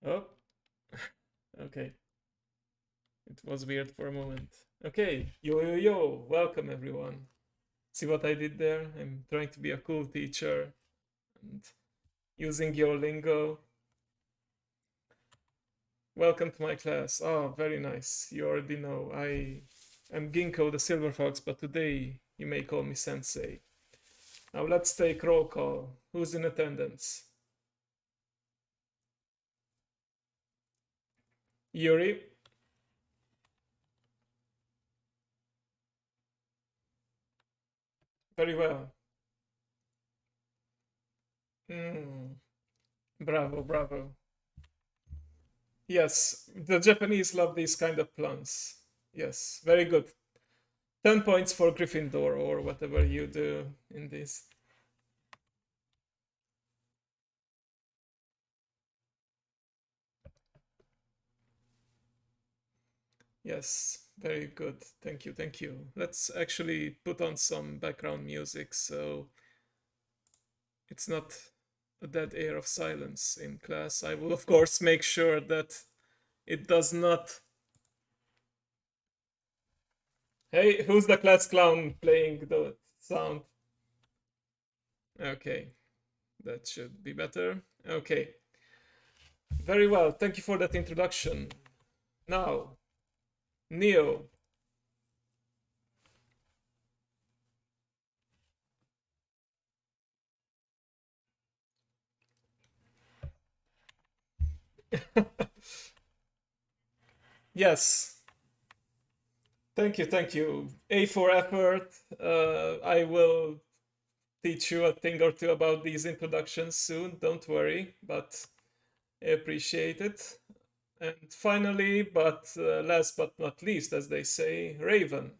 Oh, okay. It was weird for a moment. Okay, yo, welcome everyone. See what I did there? I'm trying to be a cool teacher and using your lingo. Welcome to my class. Oh, very nice. You already know. I'm Ginkgo the Silver Fox, but today you may call me Sensei. Now let's take roll call. Who's in attendance? Yuri? Very well. Hmm. Bravo, bravo. Yes, the Japanese love these kind of plans. Yes, very good. 10 points for Gryffindor or whatever you do in this. Yes, very good. Thank you, thank you. Let's actually put on some background music so it's not a dead air of silence in class. I will, of course, make sure that it does not. Hey, who's the class clown playing the sound? Okay, that should be better. Okay, very well. Thank you for that introduction. Now, Neo. Yes, thank you, thank you. A for effort. I will teach you a thing or two about these introductions soon. Don't worry, but I appreciate it. And finally, but last but not least, as they say, Raven.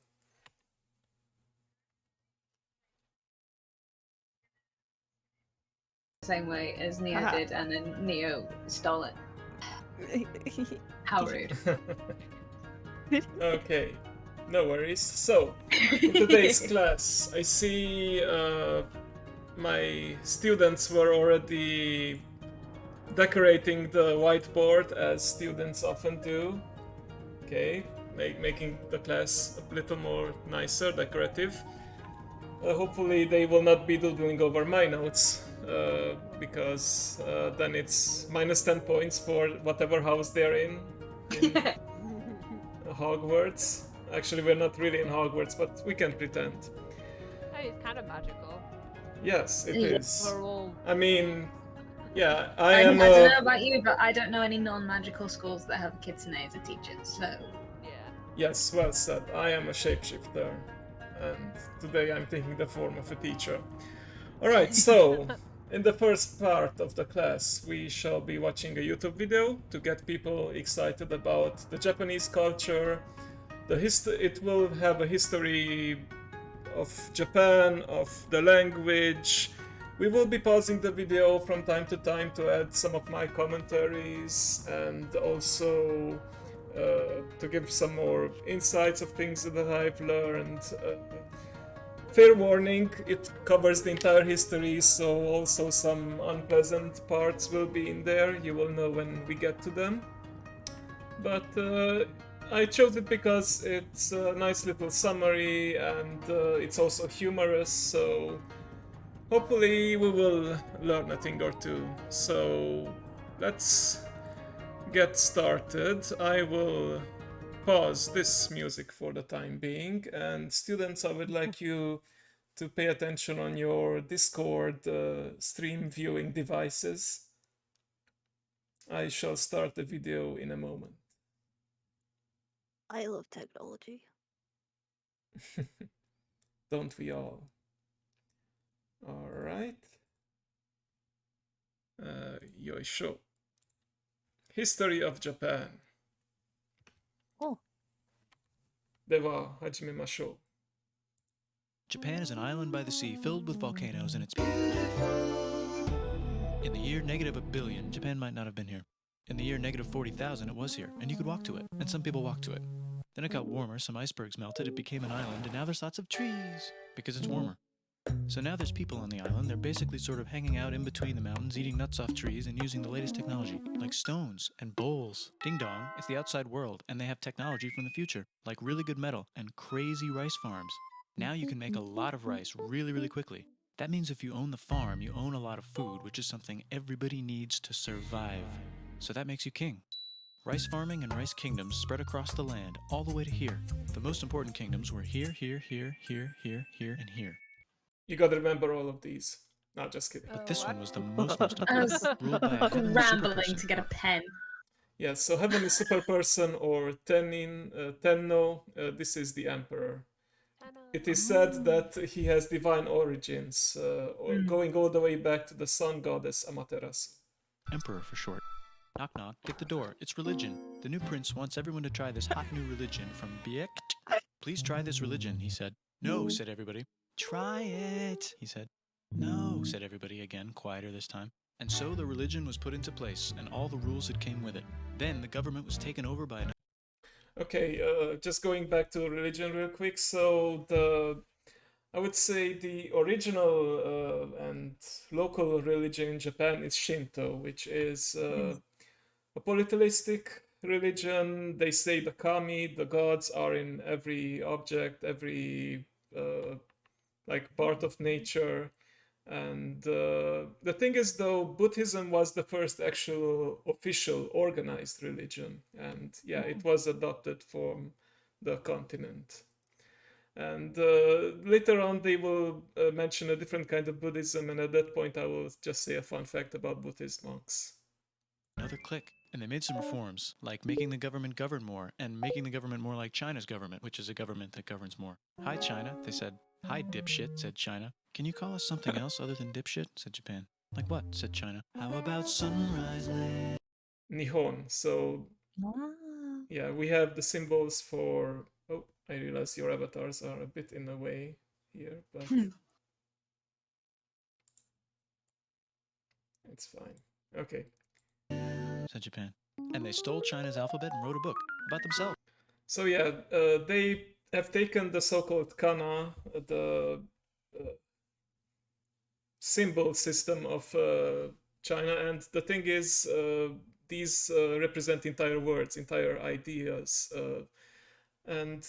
Same way as Neo Haha. did, and then Neo stole it. How rude. Okay, no worries. So, in today's class, I see my students were already decorating the whiteboard as students often do. Okay, making the class a little more nicer, decorative. Hopefully they will not be doodling over my notes, because then it's minus 10 points for whatever house they're in Hogwarts. Actually, we're not really in Hogwarts, but we can pretend. Hey, it's kind of magical. Yes, it Yeah. is. We're all I mean, yeah, I I am. don't know about you, but I don't know any non-magical schools that have a kitsune as a teacher, so... yeah. Yes, well said. I am a shapeshifter, and today I'm taking the form of a teacher. Alright, so in the first part of the class, we shall be watching a YouTube video to get people excited about the Japanese culture. It will have a history of Japan, of the language. We will be pausing the video from time to time to add some of my commentaries and also to give some more insights of things that I've learned. Fair warning, it covers the entire history, so also some unpleasant parts will be in there. You will know when we get to them. But I chose it because it's a nice little summary and it's also humorous, so hopefully we will learn a thing or two. So let's get started. I will pause this music for the time being, and students, I would like you to pay attention on your Discord stream viewing devices. I shall start the video in a moment. I love technology. Don't we all? All right. Yoisho. History of Japan. Oh. では始めましょう。 Japan is an island by the sea filled with volcanoes and it's in the year negative a billion, Japan might not have been here. In the year negative 40,000, it was here, and you could walk to it, and some people walked to it. Then it got warmer, some icebergs melted, it became an island, and now there's lots of trees because it's warmer. So now there's people on the island. They're basically sort of hanging out in between the mountains, eating nuts off trees, and using the latest technology, like stones and bowls. Ding dong, it's the outside world, and they have technology from the future, like really good metal and crazy rice farms. Now you can make a lot of rice really, really quickly. That means if you own the farm, you own a lot of food, which is something everybody needs to survive. So that makes you king. Rice farming and rice kingdoms spread across the land, all the way to here. The most important kingdoms were here, here, here, here, here, here, and here. You gotta remember all of these. Not just kidding. But this what? one was the most I important, was ruled by a heavenly rambling superperson. to get a pen. Yeah, so Heavenly Super Person or Tenno, this is the Emperor. It is said that he has divine origins, going all the way back to the sun goddess Amaterasu. Emperor for short. Knock knock, get the door. It's religion. The new prince wants everyone to try this hot new religion from Biekt. Please try this religion, he said. No, said everybody. Try it, he said. No, said everybody again, quieter this time. And so the religion was put into place, and all the rules that came with it. Then the government was taken over by an... Okay, just going back to religion real quick. So I would say the original and local religion in Japan is Shinto, which is a polytheistic religion. They say the kami, the gods, are in every object, every like part of nature. And the thing is, though, Buddhism was the first actual official organized religion, and yeah, it was adopted from the continent. And later on, they will mention a different kind of Buddhism, and at that point, I will just say a fun fact about Buddhist monks. Another click. And they made some reforms, like making the government govern more, and making the government more like China's government, which is a government that governs more. Hi, China, they said. Hi, dipshit, said China. Can you call us something else other than dipshit, said Japan. Like what, said China. How about sunrise land? Nihon. So yeah, we have the symbols for... Oh, I realize your avatars are a bit in the way here, but it's fine. Okay. Said Japan. And they stole China's alphabet and wrote a book about themselves. So yeah, they have taken the so-called kana, the symbol system of China, and the thing is, these represent entire words, entire ideas, and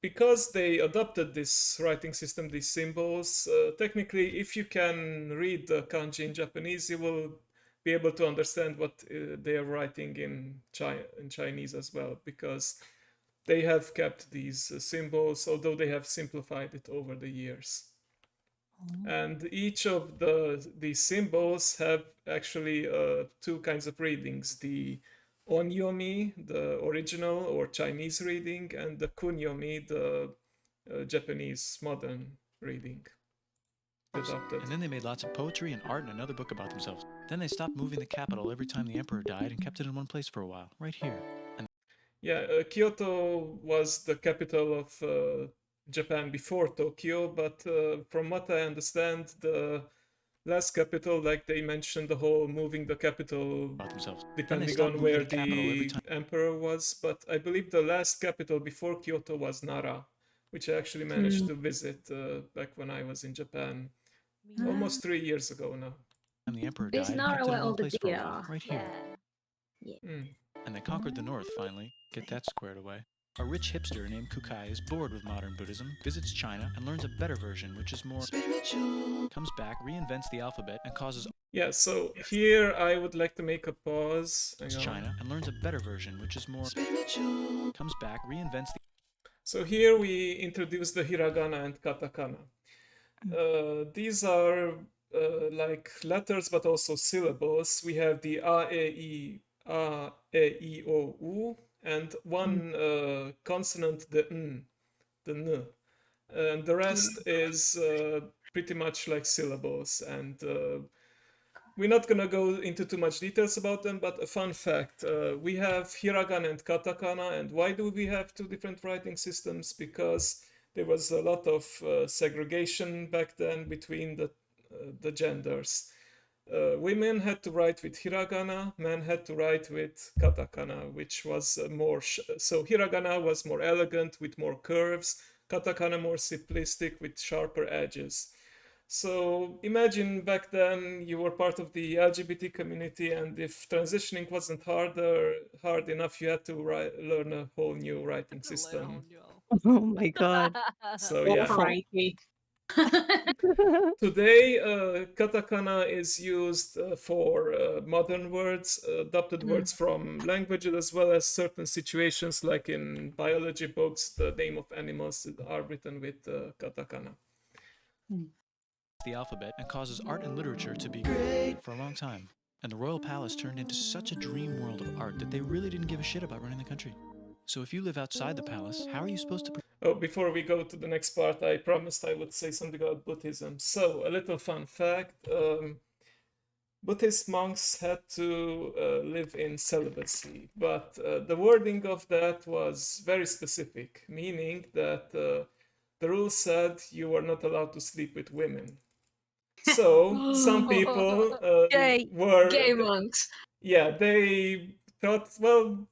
because they adopted this writing system, these symbols, technically, if you can read the kanji in Japanese, you will be able to understand what they are writing in Chinese as well, because they have kept these symbols, although they have simplified it over the years. And each of these symbols have actually two kinds of readings: the onyomi, the original or Chinese reading, and the kunyomi, the Japanese modern reading. Adopted. And then they made lots of poetry and art and another book about themselves. Then they stopped moving the capital every time the emperor died and kept it in one place for a while, right here. And yeah, Kyoto was the capital of Japan before Tokyo, but from what I understand, the last capital, like they mentioned, the whole moving the capital about themselves. depending on where the emperor was, but I believe the last capital before Kyoto was Nara, which I actually managed to visit back when I was in Japan almost 3 years ago now. And the emperor Is died and Nara kept it where in all one the place for a deer while, are? right here. And they conquered the north finally. Get that squared away. A rich hipster named Kukai is bored with modern Buddhism, visits China, and learns a better version, which is more spiritual. Comes back, reinvents the alphabet, and causes... Yeah, so here I would like to make a pause. China, and learns a better version, which is more spiritual. Comes back, reinvents the... So here we introduce the hiragana and katakana. These are like letters, but also syllables. We have the a, e, o, u, and one consonant, the n, and the rest is pretty much like syllables. And we're not gonna go into too much details about them, but a fun fact: we have hiragana and katakana. And why do we have two different writing systems? Because there was a lot of segregation back then between the genders. Women had to write with hiragana, men had to write with katakana, which was more... So hiragana was more elegant with more curves, katakana more simplistic with sharper edges. So imagine back then you were part of the LGBT community, and if transitioning wasn't hard enough, you had to learn a whole new writing system. Oh my god. So Oh, yeah, crikey. today katakana is used for modern words, adopted words from languages, as well as certain situations like in biology books, the name of animals are written with katakana. The alphabet and causes art and literature to be great for a long time. And the royal palace turned into such a dream world of art that they really didn't give a shit about running the country. So if you live outside the palace, how are you supposed to... Oh, before we go to the next part, I promised I would say something about Buddhism. So, a little fun fact. Buddhist monks had to live in celibacy, but the wording of that was very specific, meaning that the rule said you were not allowed to sleep with women. So some people Yay. were, Gay monks. yeah, they thought, well,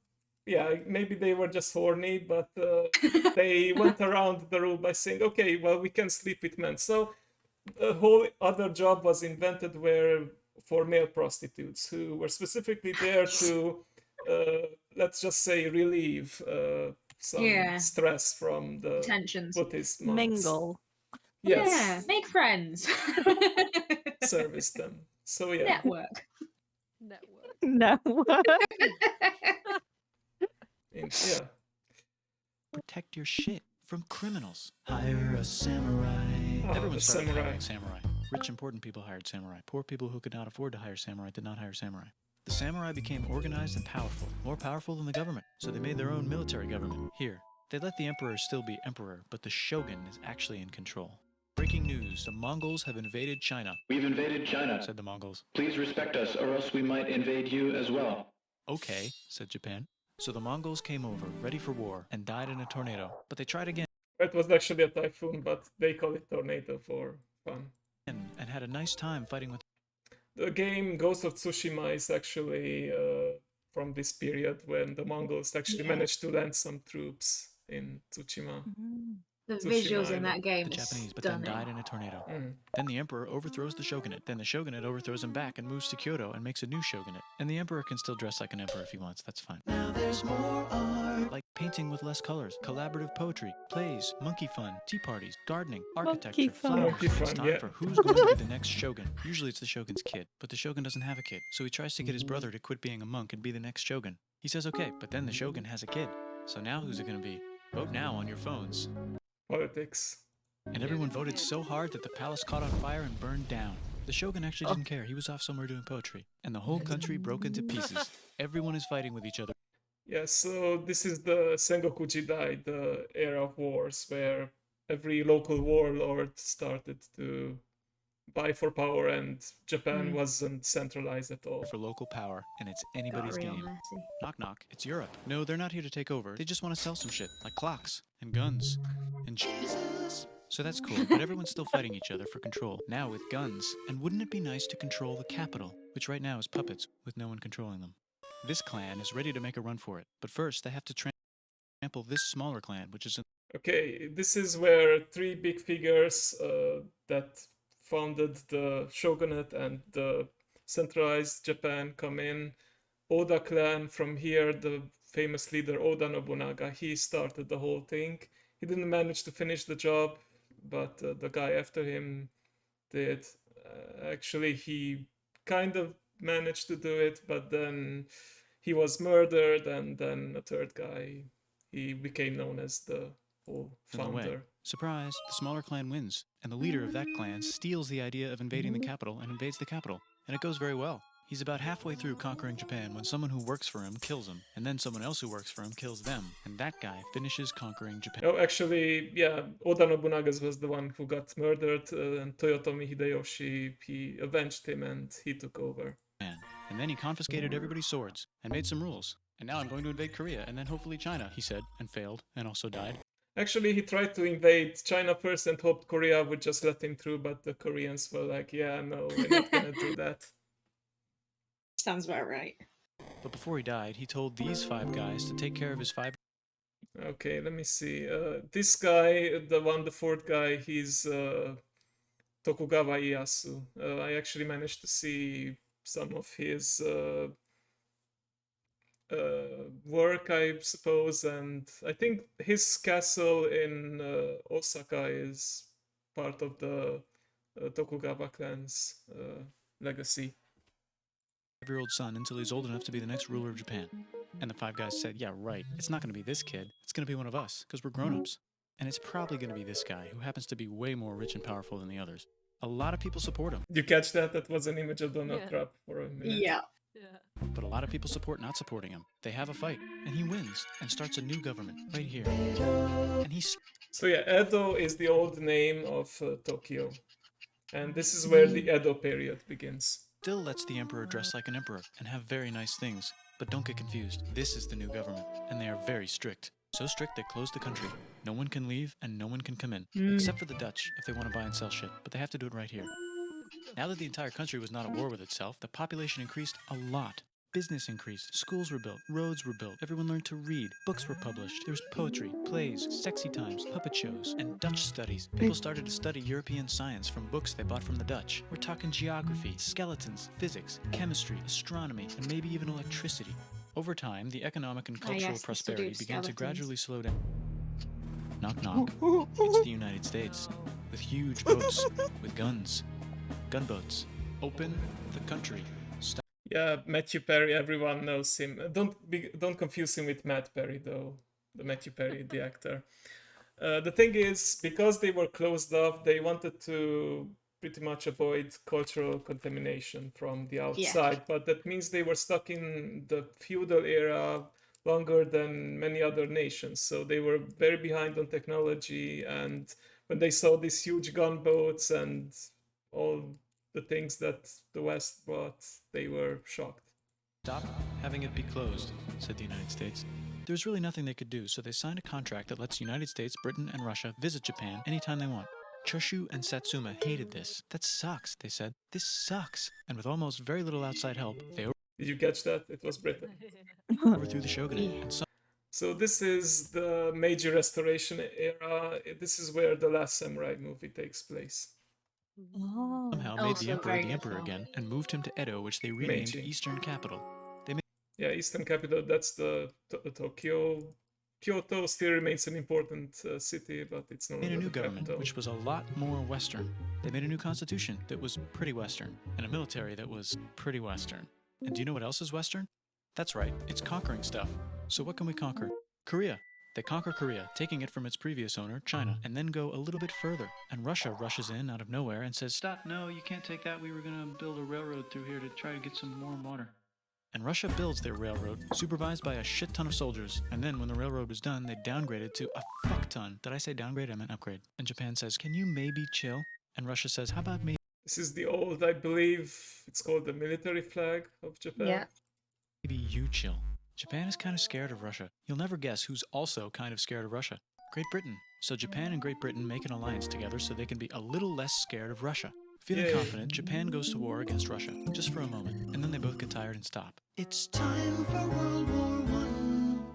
yeah, maybe they were just horny, but they went around the rule by saying, okay, well, we can sleep with men. So a whole other job was invented where for male prostitutes who were specifically there to, let's just say, relieve some Yeah. stress from the Tensions. Buddhist monks. Mingle. Yes, Yeah, make friends. service them. So yeah, Network. Network. No. yeah. protect your shit from criminals. Hire a samurai. Oh, Everyone the started samurai. hiring samurai. Rich, important people hired samurai. Poor people who could not afford to hire samurai did not hire samurai. The samurai became organized and powerful, more powerful than the government, so they made their own military government. Here, they let the emperor still be emperor, but the shogun is actually in control. Breaking news, the Mongols have invaded China, We've invaded China. said the Mongols. Please respect us, or else we might invade you as well. Okay, said Japan. So the Mongols came over, ready for war, and died in a tornado. But they tried again It was actually a typhoon, but they call it tornado for fun. and had a nice time fighting with... The game Ghost of Tsushima is actually from this period when the Mongols actually Yeah. managed to land some troops in Tsushima. The Tsushima visuals in that Island. game the is Japanese, but then stunning. died in a tornado. Mm. Then the emperor overthrows the shogunate. Then the shogunate overthrows him back and moves to Kyoto and makes a new shogunate. And the emperor can still dress like an emperor if he wants, that's fine. Now there's more art. Like painting with less colors, collaborative poetry, plays, monkey fun, tea parties, gardening, architecture, fun. flowers. Monkey It's fun, time yeah. for who's going to be the next shogun. Usually it's the shogun's kid, but the shogun doesn't have a kid. So he tries to get his brother to quit being a monk and be the next shogun. He says okay, but then the shogun has a kid. So now who's it going to be? Vote now on your phones. Politics. And everyone voted so hard that the palace caught on fire and burned down. The shogun actually didn't care. He was off somewhere doing poetry. And the whole country broke into pieces. Everyone is fighting with each other. Yeah, so this is the Sengoku Jidai, the era of wars, where every local warlord started to vie for power, and Japan wasn't centralized at all. For local power, and it's Got anybody's real game. messy. Knock knock, it's Europe. No, they're not here to take over. They just want to sell some shit, like clocks, and guns, and Jesus. So that's cool, but everyone's still fighting each other for control, now with guns. And wouldn't it be nice to control the capital, which right now is puppets, with no one controlling them? This clan is ready to make a run for it, but first they have to trample this smaller clan, which is in Okay, this is where three big figures that founded the shogunate and the centralized Japan come in. Oda clan, from here, the famous leader Oda Nobunaga, he started the whole thing. He didn't manage to finish the job, but the guy after him did. Actually, he kind of managed to do it, but then he was murdered, and then a third guy, he became known as the whole the way. founder. Surprise, the smaller clan wins, and the leader of that clan steals the idea of invading the capital and invades the capital. And it goes very well. He's about halfway through conquering Japan when someone who works for him kills him, and then someone else who works for him kills them, and that guy finishes conquering Japan. Oh, actually, yeah, Oda Nobunaga was the one who got murdered, and Toyotomi Hideyoshi, he avenged him and he took over. And then he confiscated everybody's swords and made some rules. And now I'm going to invade Korea and then hopefully China, he said, and failed, and also died. Actually, he tried to invade China first and hoped Korea would just let him through, but the Koreans were like, yeah, no, we're not gonna do that. Sounds about right. But before he died, he told these 5 guys to take care of his 5 Okay, let me see. This guy, the fourth guy, he's Tokugawa Ieyasu. I actually managed to see some of his work, I suppose, and I think his castle in Osaka is part of the Tokugawa clan's legacy. 5-year-old son until he's old enough to be the next ruler of Japan. And the five guys said, yeah, right, it's not going to be this kid, it's going to be one of us, because we're grown-ups. And it's probably going to be this guy, who happens to be way more rich and powerful than the others. A lot of people support him. You catch that? That was an image of Donald Yeah. Trump for a minute. Yeah. Yeah. But a lot of people support not supporting him. They have a fight, and he wins, and starts a new government, right here. And he's So yeah, Edo is the old name of Tokyo. And this is where the Edo period begins. still lets the emperor dress like an emperor and have very nice things. But don't get confused, this is the new government, and they are very strict. So strict they closed the country. No one can leave and no one can come in, except for the Dutch if they want to buy and sell shit, but they have to do it right here. Now that the entire country was not at war with itself, the population increased a lot. Business increased, schools were built, roads were built, everyone learned to read, books were published, there was poetry, plays, sexy times, puppet shows, and Dutch studies. People started to study European science from books they bought from the Dutch. We're talking geography, skeletons, physics, chemistry, astronomy, and maybe even electricity. Over time, the economic and cultural yes, the prosperity study of began to skeletons. gradually slow down. Knock knock. It's the United States, with huge boats, with guns. Gunboats. Open the country. Stop. Yeah, Matthew Perry, everyone knows him. Don't confuse him with Matt Perry, though. The Matthew Perry, the actor. The thing is, because they were closed off, they wanted to pretty much avoid cultural contamination from the outside. But that means they were stuck in the feudal era longer than many other nations. So they were very behind on technology. And when they saw these huge gunboats and all the things that the West brought, they were shocked. Stop having it be closed, said the United States. There was really nothing they could do, so they signed a contract that lets the United States, Britain, and Russia visit Japan anytime they want. Choshu and Satsuma hated this. That sucks, they said. This sucks. And with almost very little outside help, they Did you catch that? It was Britain. overthrew the shogunate. And So this is the Meiji Restoration era. This is where the Last Samurai movie takes place. Oh. somehow made Also the emperor very the good emperor film. again and moved him to Edo, which they renamed Meiji. Eastern Capital. Yeah, Eastern capital, that's the Tokyo. Kyoto still remains an important city, but it's no Made longer a new the government, capital. which was a lot more Western. They made a new constitution that was pretty Western, and a military that was pretty Western. And do you know what else is Western? That's right, it's conquering stuff. So what can we conquer? Korea. They conquer Korea, taking it from its previous owner, China, and then go a little bit further. And Russia rushes in out of nowhere and says, "Stop, no, you can't take that. We were going to build a railroad through here to try to get some warm water." And Russia builds their railroad, supervised by a shit ton of soldiers. And then when the railroad was done, they downgraded to a fuck ton. Did I say downgrade? I meant upgrade. And Japan says, "Can you maybe chill?" And Russia says, "How about maybe This is the old, I believe, it's called the military flag of Japan. Yeah. you chill?" Japan is kind of scared of Russia. You'll never guess who's also kind of scared of Russia. Great Britain. So Japan and Great Britain make an alliance together so they can be a little less scared of Russia. Feeling Yay. confident, Japan goes to war against Russia, just for a moment, and then they both get tired and stop. It's time for World War I.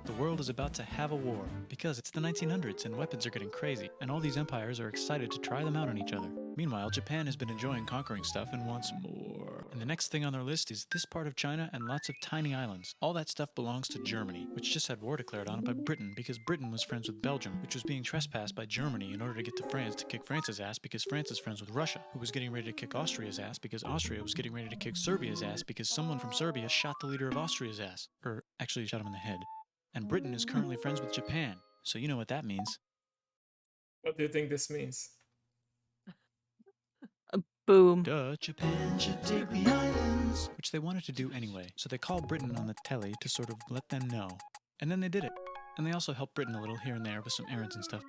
The world is about to have a war, because it's the 1900s and weapons are getting crazy, and all these empires are excited to try them out on each other. Meanwhile, Japan has been enjoying conquering stuff and wants more. And the next thing on their list is this part of China and lots of tiny islands. All that stuff belongs to Germany, which just had war declared on it by Britain because Britain was friends with Belgium, which was being trespassed by Germany in order to get to France to kick France's ass because France is friends with Russia, who was getting ready to kick Austria's ass because Austria was getting ready to kick Serbia's ass because someone from Serbia shot the leader of Austria's ass. Or actually shot him in the head. And Britain is currently friends with Japan, so you know what that means. What do you think this means? Boom. Duh, Japan should take the islands. Which they wanted to do anyway, so they called Britain on the telly to sort of let them know. And then they did it. And they also helped Britain a little here and there with some errands and stuff.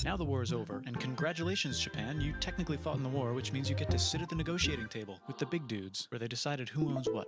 Now the war is over, and congratulations, Japan, you technically fought in the war, which means you get to sit at the negotiating table with the big dudes, where they decided who owns what.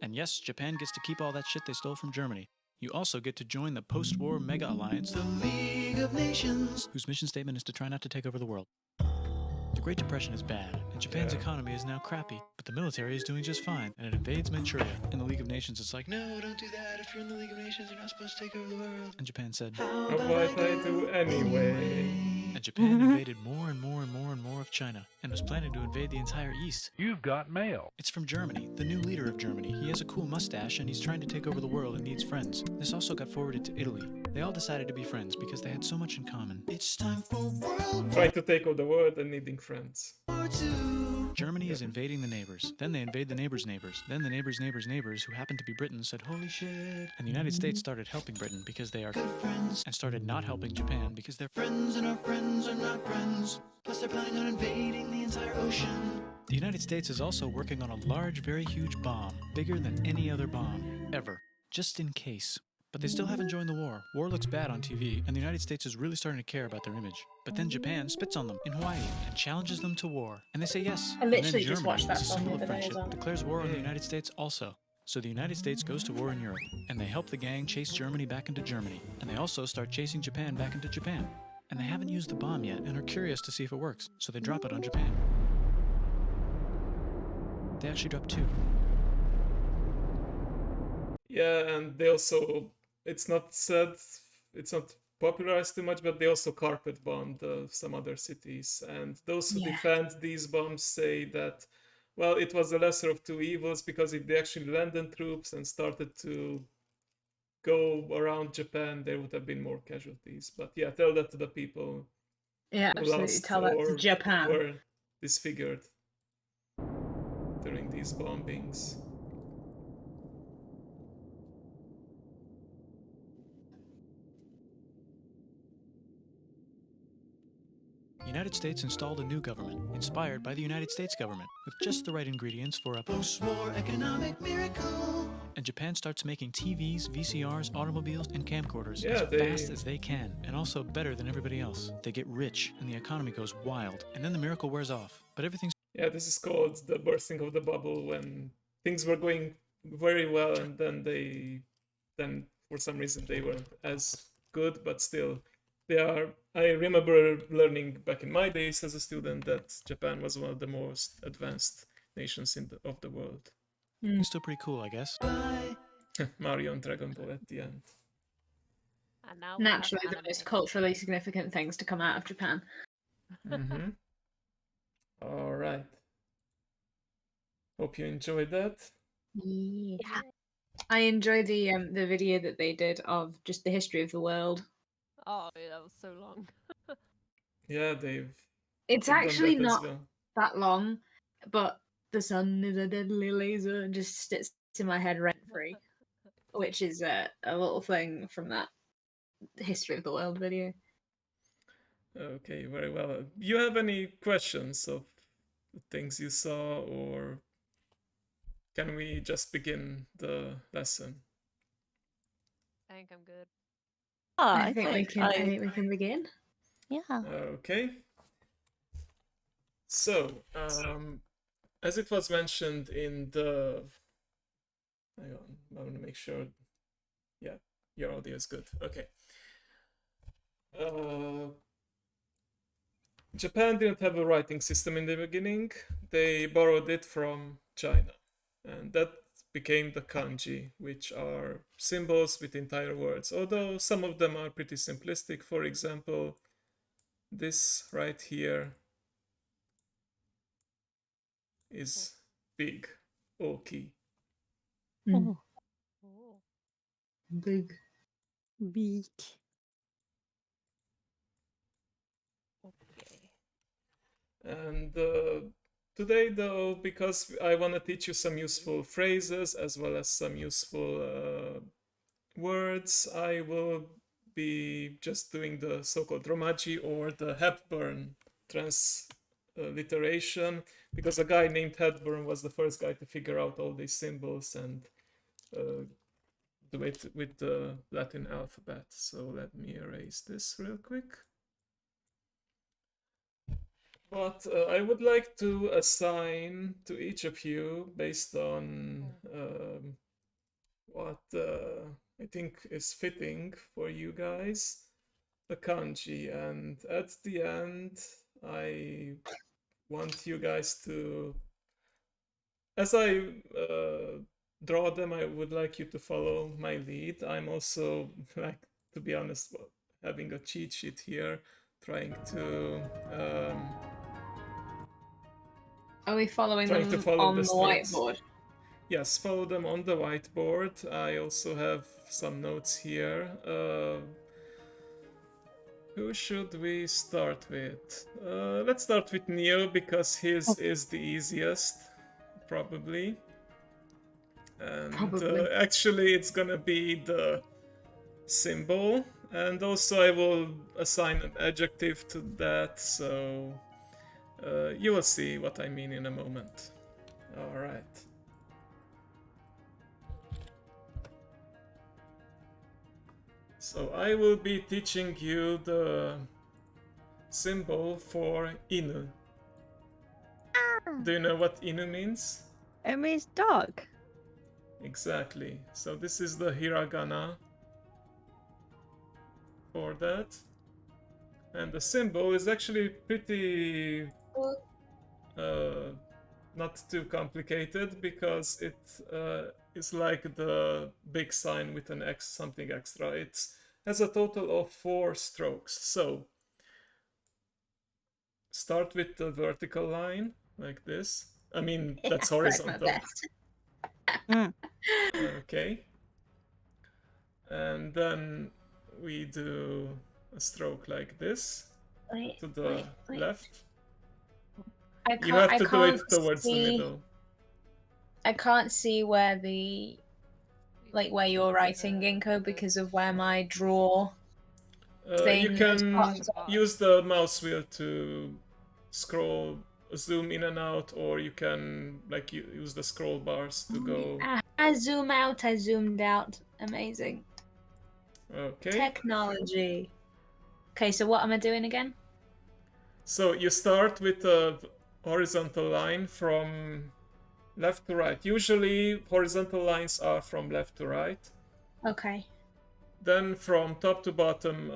And yes, Japan gets to keep all that shit they stole from Germany. You also get to join the post-war mega alliance, the League of Nations, whose mission statement is to try not to take over the world. The Great Depression is bad, and Japan's economy is now crappy, but the military is doing just fine, and it invades Manchuria. And the League of Nations is like, "No, don't do that. If you're in the League of Nations, you're not supposed to take over the world." And Japan said, How about I do anyway? And Japan invaded more and more and more and more of China, and was planning to invade the entire East. You've got mail. It's from Germany, the new leader of Germany. He has a cool mustache, and he's trying to take over the world and needs friends. This also got forwarded to Italy. They all decided to be friends because they had so much in common. It's time for World Trying to take over the world and needing friends. War II. Germany is invading the neighbors. Then they invade the neighbors' neighbors. Then the neighbors' neighbors' neighbors, who happened to be Britain, said, "Holy shit." And the United States started helping Britain because they are good friends, and started not helping Japan because they're friends and our friends are not friends. Plus they're planning on invading the entire ocean. The United States is also working on a large, very huge bomb, bigger than any other bomb, ever, just in case. But they still haven't joined the war. War looks bad on TV, and the United States is really starting to care about their image. But then Japan spits on them in Hawaii and challenges them to war. And they say yes. I And then literally just Germany, watched that as a film symbol the of other day as friendship, well. declares war on the United States also. So the United States goes to war in Europe, and they help the gang chase Germany back into Germany. And they also start chasing Japan back into Japan. And they haven't used the bomb yet and are curious to see if it works, so they drop it on Japan. They actually drop 2. Yeah, and they also, it's not said, it's not popularized too much, but they also carpet bombed some other cities. And those who Yeah. defend these bombs say that, well, it was the lesser of two evils, because if they actually landed troops and started to go around Japan, there would have been more casualties. But yeah, tell that to the people Yeah, who absolutely. lost Tell that or to Japan. were disfigured during these bombings. United States installed a new government, inspired by the United States government, with just the right ingredients for a post-war economic miracle. And Japan starts making TVs, VCRs, automobiles, and camcorders Yeah, as fast as they can, and also better than everybody else. They get rich, and the economy goes wild, and then the miracle wears off. But everything's Yeah, this is called the bursting of the bubble, when things were going very well and then for some reason they weren't as good, but still they are. I remember learning back in my days as a student that Japan was one of the most advanced nations of the world. still pretty cool, I guess. Mario and Dragon Ball at the end. And now we have Naturally, the anime. most culturally significant things to come out of Japan. Mm-hmm. All right. Hope you enjoyed that. Yeah. I enjoy the video that they did of just the history of the world. Oh, yeah, that was so long. Yeah, they've It's done actually that as not well. that long, but the sun is a deadly laser and just sits in my head rent free, which is a little thing from that history of the world video. Okay, very well. You have any questions of the things you saw, or can we just begin the lesson? I think I'm good. I think we can begin. Yeah. Okay. So, as it was mentioned in the... Hang on, I want to make sure... Yeah, your audio is good. Okay. Japan didn't have a writing system in the beginning. They borrowed it from China. And that became the kanji, which are symbols with entire words. Although some of them are pretty simplistic. For example, this right here is big, oki. Oh, Oh. Big. beak. Okay. And today, though, because I want to teach you some useful phrases as well as some useful words, I will be just doing the so-called romaji, or the Hepburn transliteration, because a guy named Hepburn was the first guy to figure out all these symbols and do it with the Latin alphabet. So let me erase this real quick. But I would like to assign to each of you, based on what I think is fitting for you guys, a kanji. And at the end, I want you guys to, as I draw them, I would like you to follow my lead. I'm also, like, to be honest, having a cheat sheet here trying to Are we following trying to them follow on the the strokes. whiteboard? Yes, follow them on the whiteboard. I also have some notes here. Who should we start with? Let's start with Neo because his is the easiest, probably. And Probably. actually, it's gonna be the symbol, and also I will assign an adjective to that, so you will see what I mean in a moment. All right. So I will be teaching you the symbol for Inu. Do you know what Inu means? It means dog. Exactly. So this is the hiragana for that. And the symbol is actually pretty not too complicated because it is like the big sign with an X something extra. It has a total of 4 strokes. So start with the vertical line like this. I mean, that's Tried my horizontal. best. Okay. And then we do a stroke like this to the left. You have to do it towards the middle. I can't see where the where you're writing, Ginkgo, because of where my draw thing You is can popped up. use the mouse wheel to scroll, zoom in and out, or you can like use the scroll bars to go. I zoom out, I zoomed out. Amazing. Okay. Technology. Okay, so what am I doing again? So you start with a horizontal line from left to right. Usually horizontal lines are from left to right. Okay. Then from top to bottom,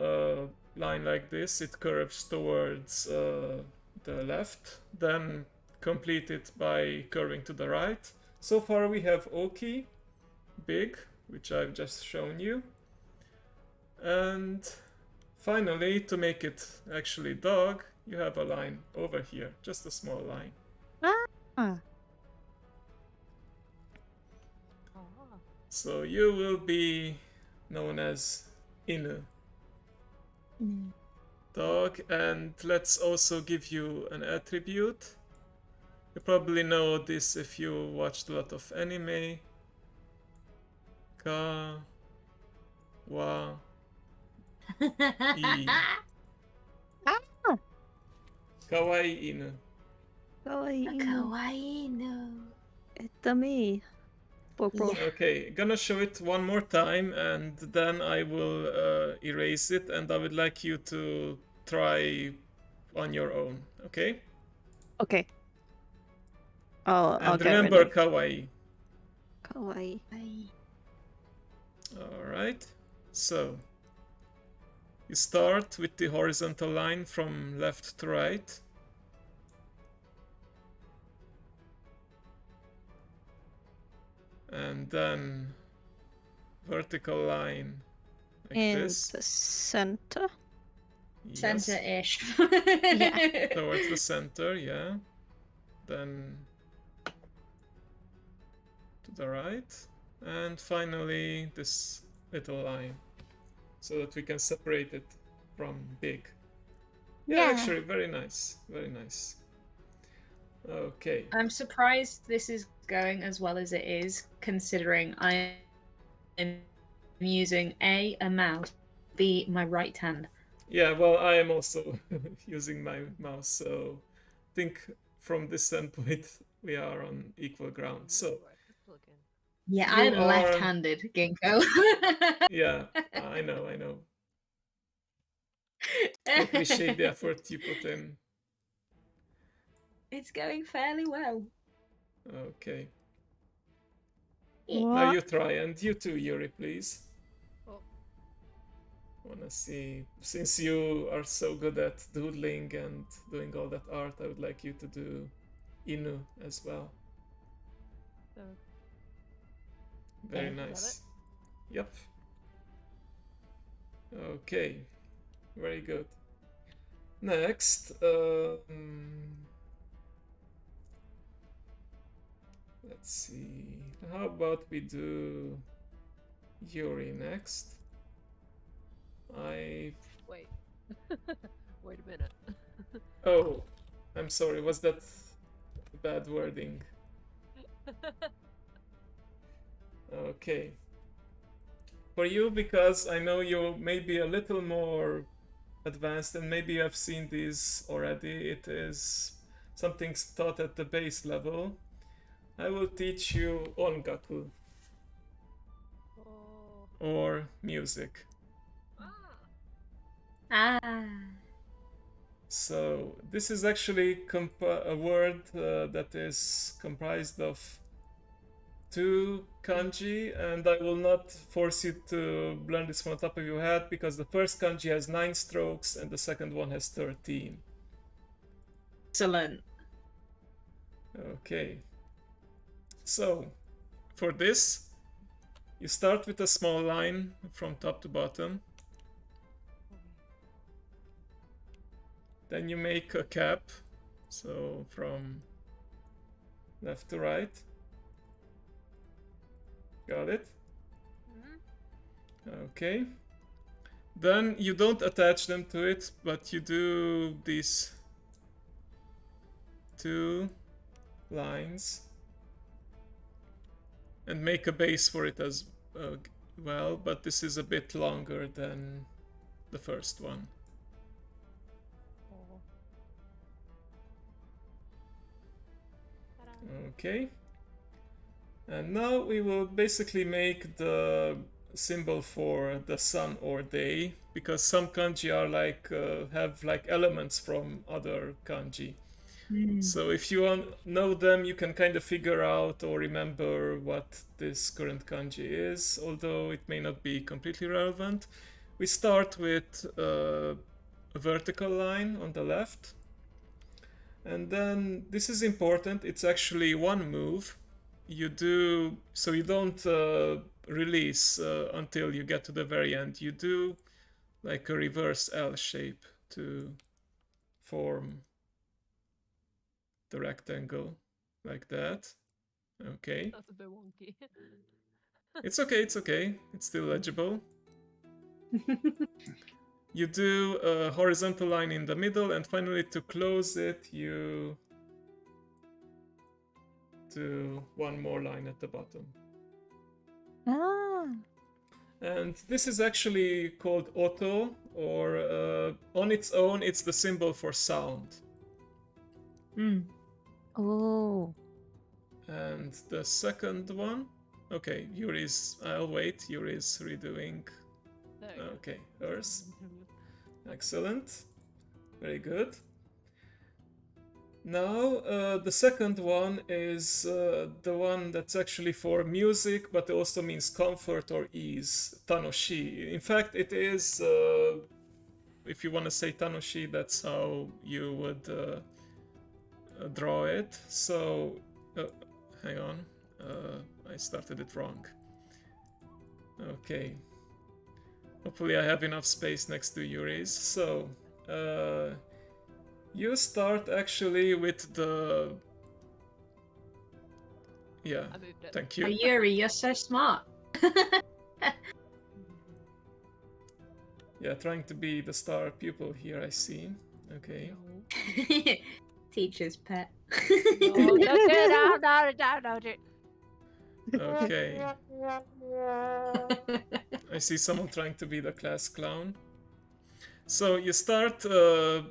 line like this, it curves towards the left. Then complete it by curving to the right. So far we have Oki, big, which I've just shown you. And finally, to make it actually dog, you have a line over here, just a small line. Ah. So you will be known as Inu, dog, and let's also give you an attribute. You probably know this if you watched a lot of anime. Ka wa I. Kawaii Inu. Kawaii no. It's me. Okay, gonna show it one more time and then I will erase it, and I would like you to try on your own, okay? Okay. I'll And get rid remember of kawaii. kawaii. Alright, so you start with the horizontal line from left to right. And then vertical line like In this. the center. Yes, Center-ish. Yeah. towards the center, yeah. Then to the right. And finally this little line, so that we can separate it from big. Yeah, actually, very nice. Very nice. Okay. I'm surprised this is going as well as it is, considering I am using A, a mouse, B, my right hand. Yeah, well, I am also using my mouse, so I think from this standpoint we are on equal ground. So Yeah, You I'm are- left-handed, Ginkgo. yeah, I know. I appreciate the effort you put in. It's going fairly well. Okay. Yeah. Now you try, and you too, Yuri, please. Oh. Wanna see, since you are so good at doodling and doing all that art, I would like you to do Inu as well. Very Is that nice. Yep. Okay. Very good. Next, let's see. How about we do Yuri next? Wait. Wait a minute. Oh, I'm sorry. Was that bad wording? Okay. For you, because I know you may be a little more advanced and maybe you have seen these already. It is something taught at the base level. I will teach you ongaku Oh. or music. Ah. So this is actually a word that is comprised of two kanji, and I will not force you to learn this from the top of your head because the first kanji has 9 strokes and the second one has 13. Excellent. Okay. So for this, you start with a small line from top to bottom. Then you make a cap, so from left to right. Got it? Okay. Then you don't attach them to it, but you do these 2 lines and make a base for it as well, but this is a bit longer than the first one. Okay. And now we will basically make the symbol for the sun or day, because some kanji are like have like elements from other kanji. So if you know them, you can kind of figure out or remember what this current kanji is, although it may not be completely relevant. We start with a vertical line on the left. And then this is important. It's actually one move. You do, so you don't release until you get to the very end. You do like a reverse L shape to form the rectangle like that. Okay. That's a bit wonky. It's okay, it's okay. It's still legible. You do a horizontal line in the middle, and finally to close it, you do one more line at the bottom. Ah. And this is actually called oto, or on its own, it's the symbol for sound. Oh. And the second one, okay, Yuri's, I'll wait, Yuri's redoing. There you go. Okay, hers. Excellent. Very good. Now, the second one is the one that's actually for music, but it also means comfort or ease, tanoshi. In fact, it is, if you want to say tanoshi, that's how you would draw it. So, hang on, I started it wrong. Okay. Hopefully I have enough space next to Yuri's. So, you start actually with the... Yeah, I moved it. thank Oh, you. Yuri, you're so smart. Yeah, trying to be the star pupil here, I see. Okay. Teacher's pet. No, don't do it. No, don't do it. Okay. I see someone trying to be the class clown. So you start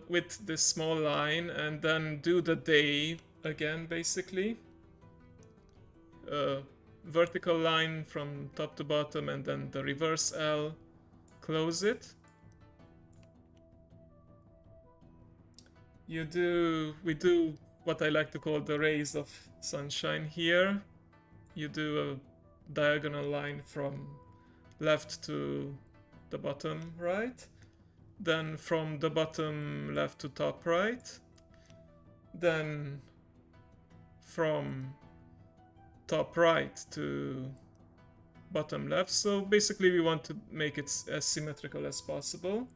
with this small line and then do the day again, basically. Vertical line from top to bottom and then the reverse L. Close it. We do what I like to call the rays of sunshine here. You do a diagonal line from left to the bottom right, then from the bottom left to top right, then from top right to bottom left. So basically we want to make it as symmetrical as possible.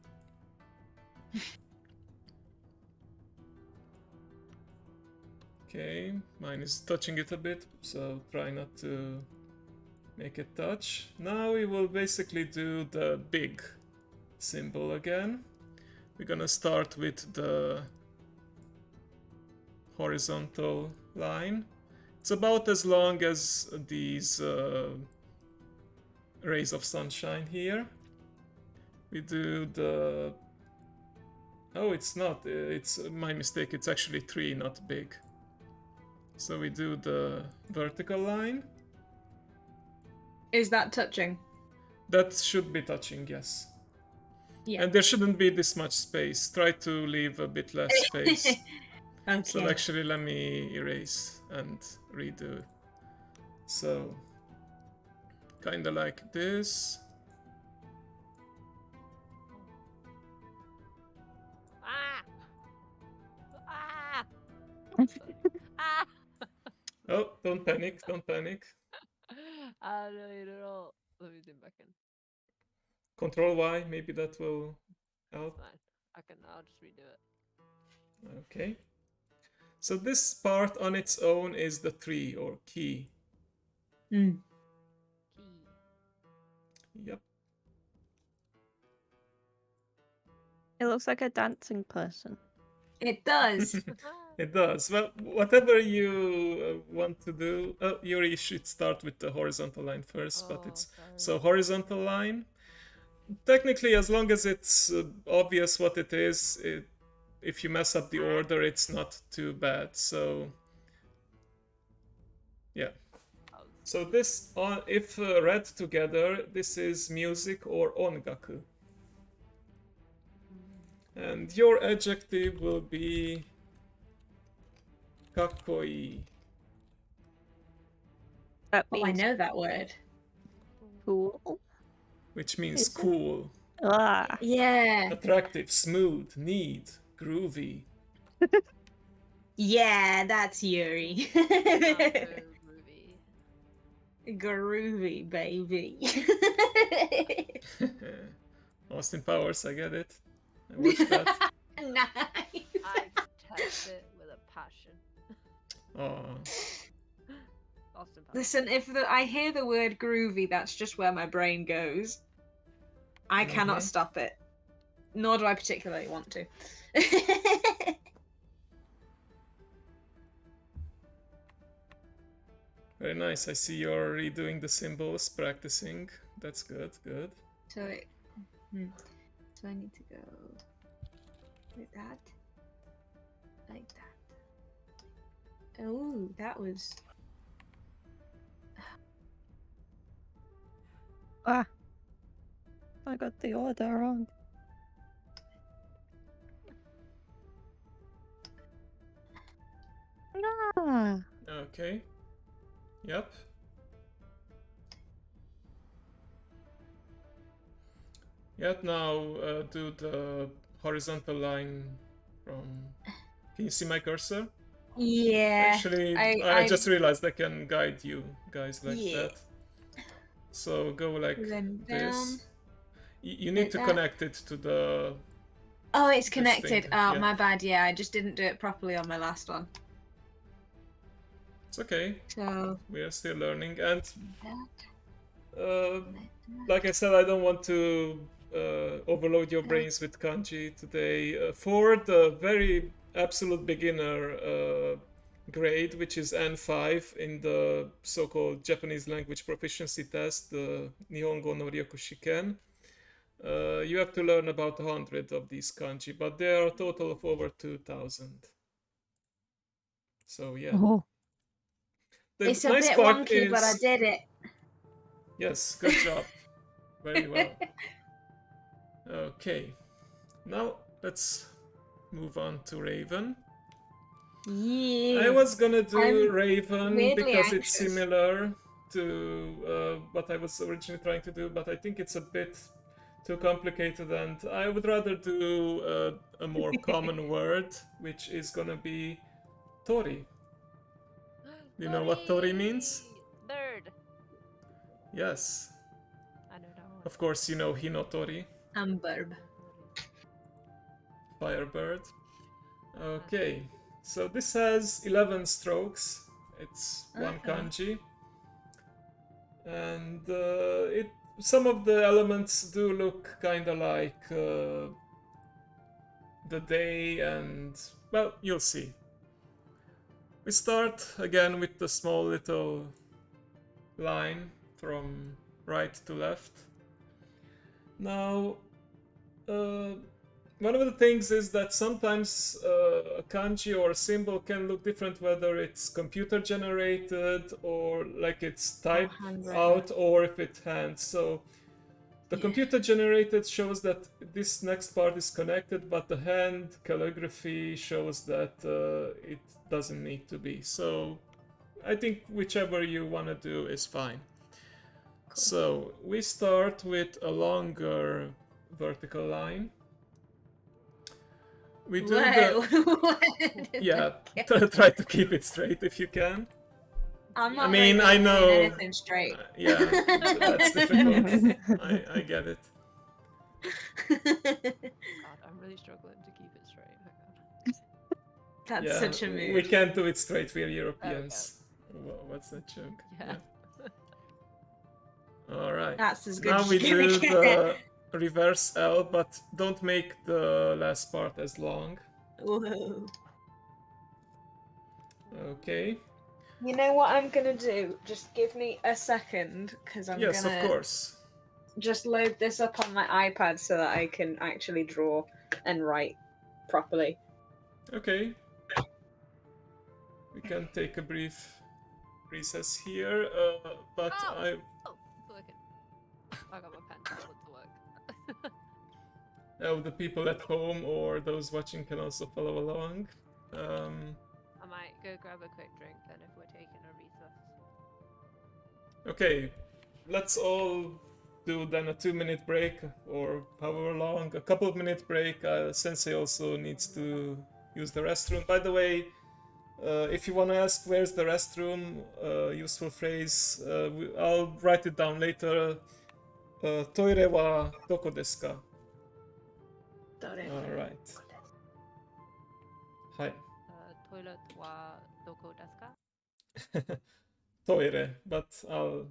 Okay, mine is touching it a bit, so try not to make it touch. Now we will basically do the big symbol again. We're gonna start with the horizontal line. It's about as long as these rays of sunshine here. We do the... Oh, it's not. It's my mistake. It's actually 3, not big. So we do the vertical line. Is that touching? That should be touching, yes. Yeah. And there shouldn't be this much space. Try to leave a bit less space. Okay. So actually, let me erase and redo. So, kinda like this. Ah! Ah! Ah! Oh, don't panic, don't panic. I really don't know. Let me zoom back in. Control Y, maybe that will It's help. fine. I'll just redo it. Okay. So this part on its own is the tree or key. Mm. Key. Yep. It looks like a dancing person. It does. It does. Well, whatever you want to do. Oh, you should start with the horizontal line first, but it's sorry. so horizontal line. Technically, as long as it's obvious what it is, if you mess up the order, it's not too bad. So, yeah. So this, if read together, this is music or ongaku. And your adjective will be kakkoi. That Oh, I means know that word. cool. Which means Is it? cool, Ah, Yeah. attractive, smooth, neat, groovy. Yeah, that's Yuri. Groovy. Groovy, baby. Austin Powers, I get it. I watched that. Nice. I test it with a passion. Oh, Austin Powers. Listen, if I hear the word groovy, that's just where my brain goes. I cannot Mhm. stop it. Nor do I particularly want to. very nice. I see you're redoing the symbols, practicing. That's good, good. So, so I need to go like that, like that. Oh, that was. ah. I got the order wrong. Ah. Okay. Yep. Yep, now do the horizontal line from... Can you see my cursor? Yeah. Actually, I just realized I can guide you guys like Yeah. that. So go like Then this. down. You need like to that. connect it to the... Oh, it's this connected. thing, Oh, yeah. my bad. Yeah, I just didn't do it properly on my last one. It's okay. So. We are still learning. And That. like I said, I don't want to overload your brains with kanji today. For the very absolute beginner grade, which is N5 in the so-called Japanese language proficiency test, the Nihongo no Ryokushiken, you have to learn about 100 of these kanji, but there are a total of over 2,000. So yeah. Oh. The It's a nice bit part wonky, is... but I did it. Yes, good job. Very well. Okay. Now let's move on to Raven. Yeah. I was gonna do I'm Raven weirdly because it's anxious. similar to what I was originally trying to do, but I think it's a bit too complicated, and I would rather do a more common word, which is gonna be Tori. You know what Tori means? Bird. Yes. I know that one. Of course, you know Hinotori, I'm Burb. Firebird. Okay, So this has 11 strokes. It's one Okay. kanji. And some of the elements do look kind of like the day, and well, you'll see. We start again with the small little line from right to left. Now, one of the things is that sometimes a kanji or a symbol can look different, whether it's computer generated or like it's typed handwritten. out, or if it hands. So the Yeah. computer generated shows that this next part is connected, but the hand calligraphy shows that it doesn't need to be. So I think whichever you want to do is fine. So we start with a longer vertical line. We do yeah, try to keep it straight if you can. I'm not mean, very I good at know- doing anything straight. Yeah, that's difficult. I get it. God, I'm really struggling to keep it straight. Oh God. That's Yeah, such a we mood. can't do it straight. We're Europeans. What's that joke? Yeah. All right. That's as good Now as we you're do gonna get. the reverse L, but don't make the last part as long. Whoa. Okay. You know what I'm gonna do? Just give me a second, because I'm Yes, gonna of course. just load this up on my iPad so that I can actually draw and write properly. Okay. We can take a brief recess here, but Oh! I... Oh, it's working. I got my pen tablet to work. the people at home or those watching can also follow along. I might go grab a quick drink then if we're taking a recess. Okay, let's all do then a 2-minute break, or however long, a couple of minute break. Sensei also needs to use the restroom. By the way, if you want to ask where's the restroom, useful phrase, I'll write it down later. Toire wa doko desu ka? Alright. Hi. Toilet wa doko desu ka? Toire, but I'll...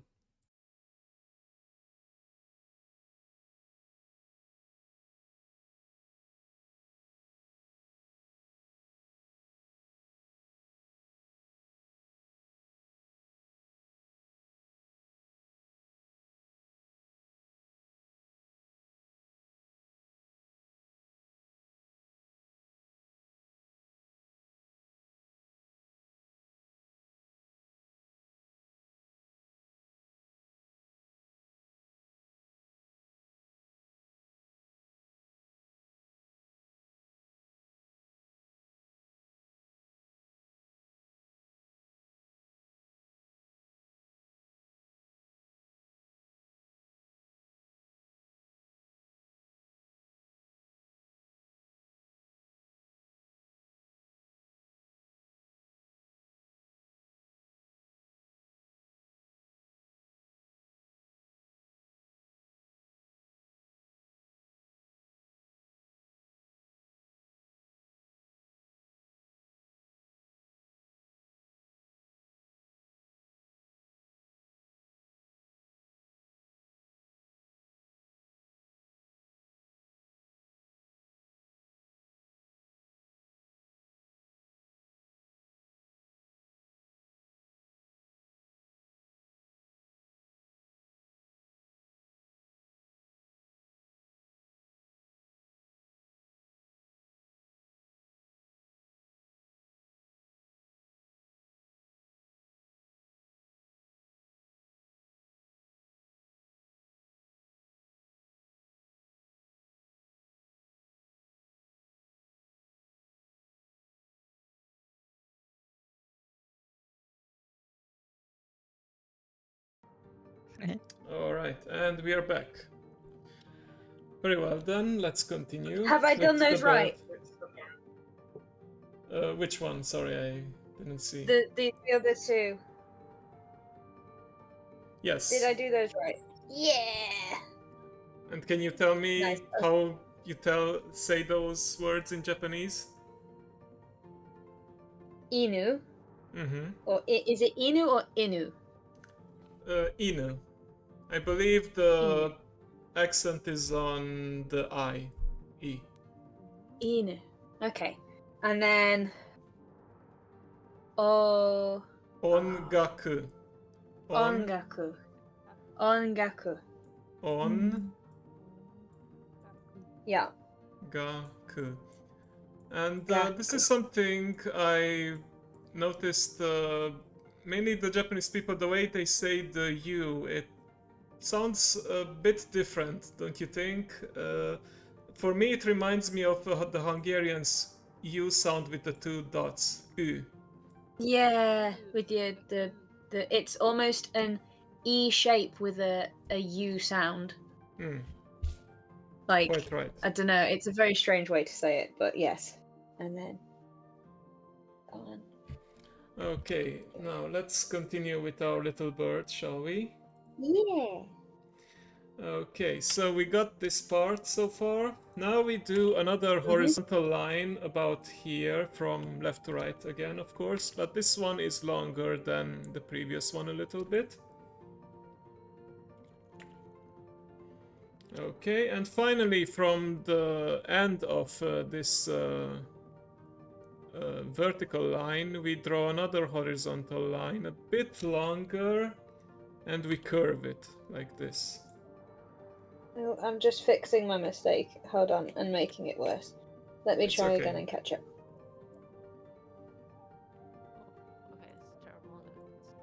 Alright, and we are back. Very well then, let's continue. Have I done with the those right? Which one? Sorry, I didn't see. The other two. Yes. Did I do those right? Yeah. And can you tell me Nice. how you say those words in Japanese? Inu, Mm-hmm. or is it Inu or Inu? Inu. I believe the accent is on the I. E. Inu. Okay. And then O Ongaku. Ongaku. Ongaku. On. Yeah. Gaku. And this Gaku. is something I noticed mainly the Japanese people, the way they say the U, it sounds a bit different, don't you think? For me, it reminds me of the Hungarians' U sound with the two dots. U. Yeah, with the it's almost an E shape with a U sound. Hmm, Like quite right. I don't know, it's a very strange way to say it, but yes. And then on. Okay, now let's continue with our little bird, shall we? Yeah. Okay, so we got this part so far. Now we do another horizontal line about here from left to right again, of course, but this one is longer than the previous one a little bit. Okay, and finally from the end of this vertical line, we draw another horizontal line a bit longer and we curve it like this. Oh, I'm just fixing my mistake. Hold on, and making it worse. Let me It's try okay. again and catch up. Okay, it's terrible.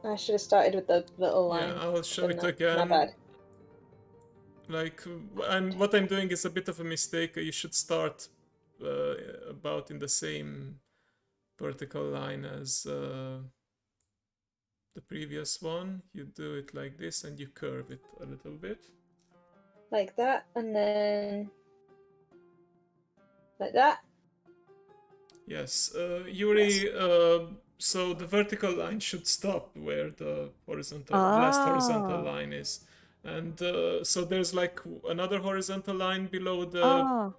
I should have started with the little line. Yeah, I'll show it shouldn't I? again. My bad. Like, what I'm doing is a bit of a mistake. You should start about in the same vertical line as the previous one. You do it like this and you curve it a little bit. Like that, and then like that. Yes, Yuri, so the vertical line should stop where the last horizontal line is. And so there's like another horizontal line below the Oh,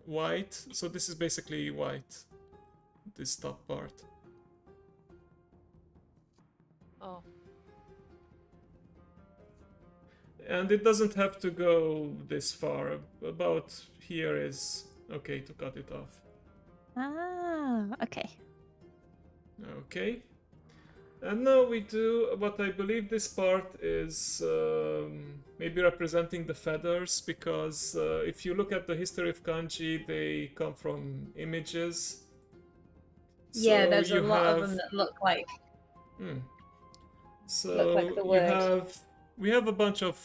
white. So this is basically white, this top part. Oh, And it doesn't have to go this far. About here is okay to cut it off. okay. Okay. And now we do what I believe this part is maybe representing the feathers, because if you look at the history of kanji, they come from images. Yeah, So there's a you lot of have- them that look like So look like the you word. we have a bunch of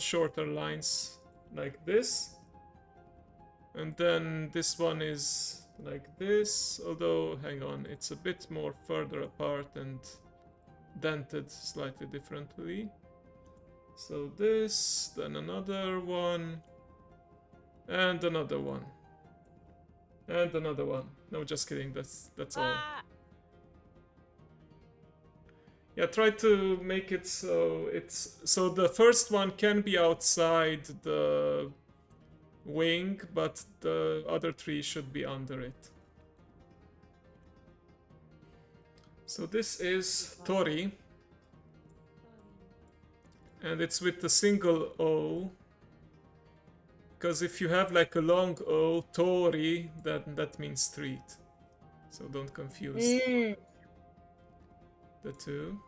shorter lines like this, and then this one is like this. Although, hang on, it's a bit more further apart and dented slightly differently. So this, then another one, and another one, and another one. No, just kidding. That's all. ah! Yeah, try to make it so the first one can be outside the wing, but the other three should be under it. So this is Tori, and it's with a single O, because if you have like a long O, Tori, that means street. So don't confuse the two.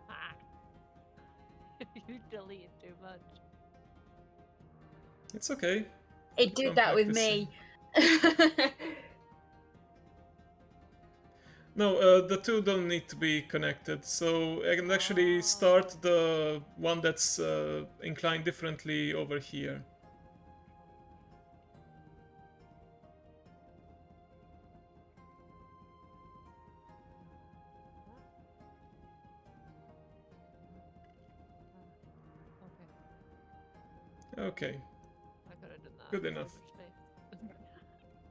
Ah. You delete too much. It's okay. it did I'm that with practicing. me. No, the two don't need to be connected. So I can actually start the one that's inclined differently over here. Okay, Okay. I could have done that. Good enough.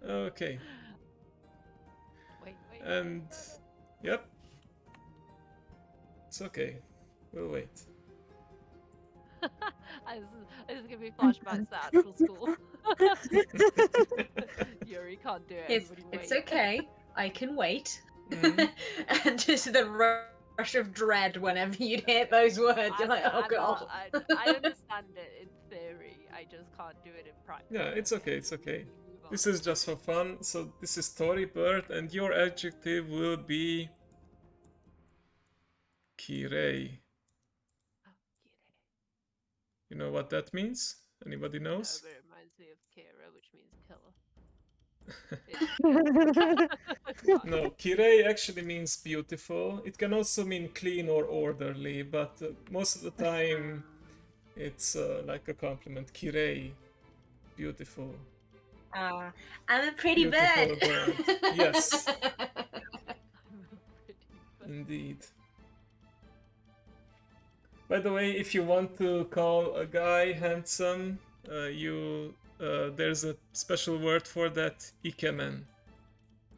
Okay. Wait. And yep. It's okay. We'll wait. This is giving me flashbacks to actual school. Yuri can't do it. It's Everybody it's wait. okay. I can wait. Mhm. And just the rush of dread whenever you'd hit those words. You're like, oh god. I understand it in theory. I just can't do it in practice. Yeah, it's okay, it's okay. Move on. This is just for fun. So this is Tory Bird, and your adjective will be kirei. You know what that means? Anybody No, knows? but it reminds me of Kira, which means killer. No, kirei actually means beautiful. It can also mean clean or orderly, but most of the time it's like a compliment. Kirei, beautiful. I'm a pretty Beautiful bird. bird. Yes, indeed. By the way, if you want to call a guy handsome, there's a special word for that, ikemen.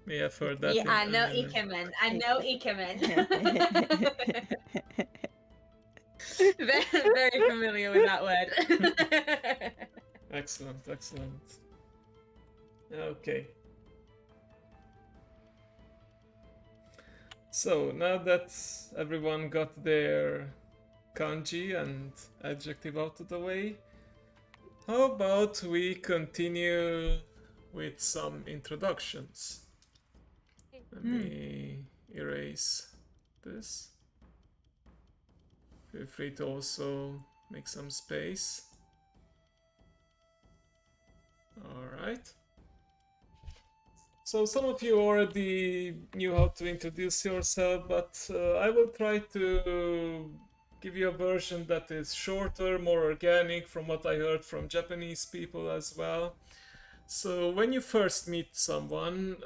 May have heard that. Yeah, in I know anime. Ikemen. I know Ikemen. very, very familiar with that word. Excellent, excellent. Okay. So now that everyone got their kanji and adjective out of the way, how about we continue with some introductions? Let me erase this. Feel free to also make some space. Alright. So some of you already knew how to introduce yourself, but I will try to give you a version that is shorter, more organic from what I heard from Japanese people as well. So when you first meet someone,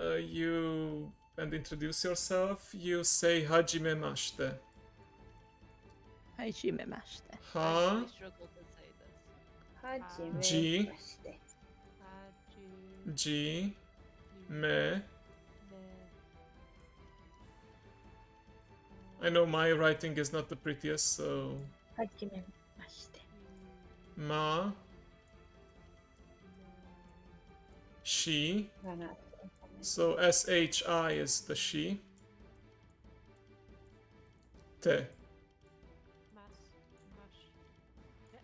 and introduce yourself, you say hajimemashite. Hajimemashite. I Ha, really struggle to say this. Ji, ji, me. I know my writing is not the prettiest, so ma, she. So shi is the she. Te.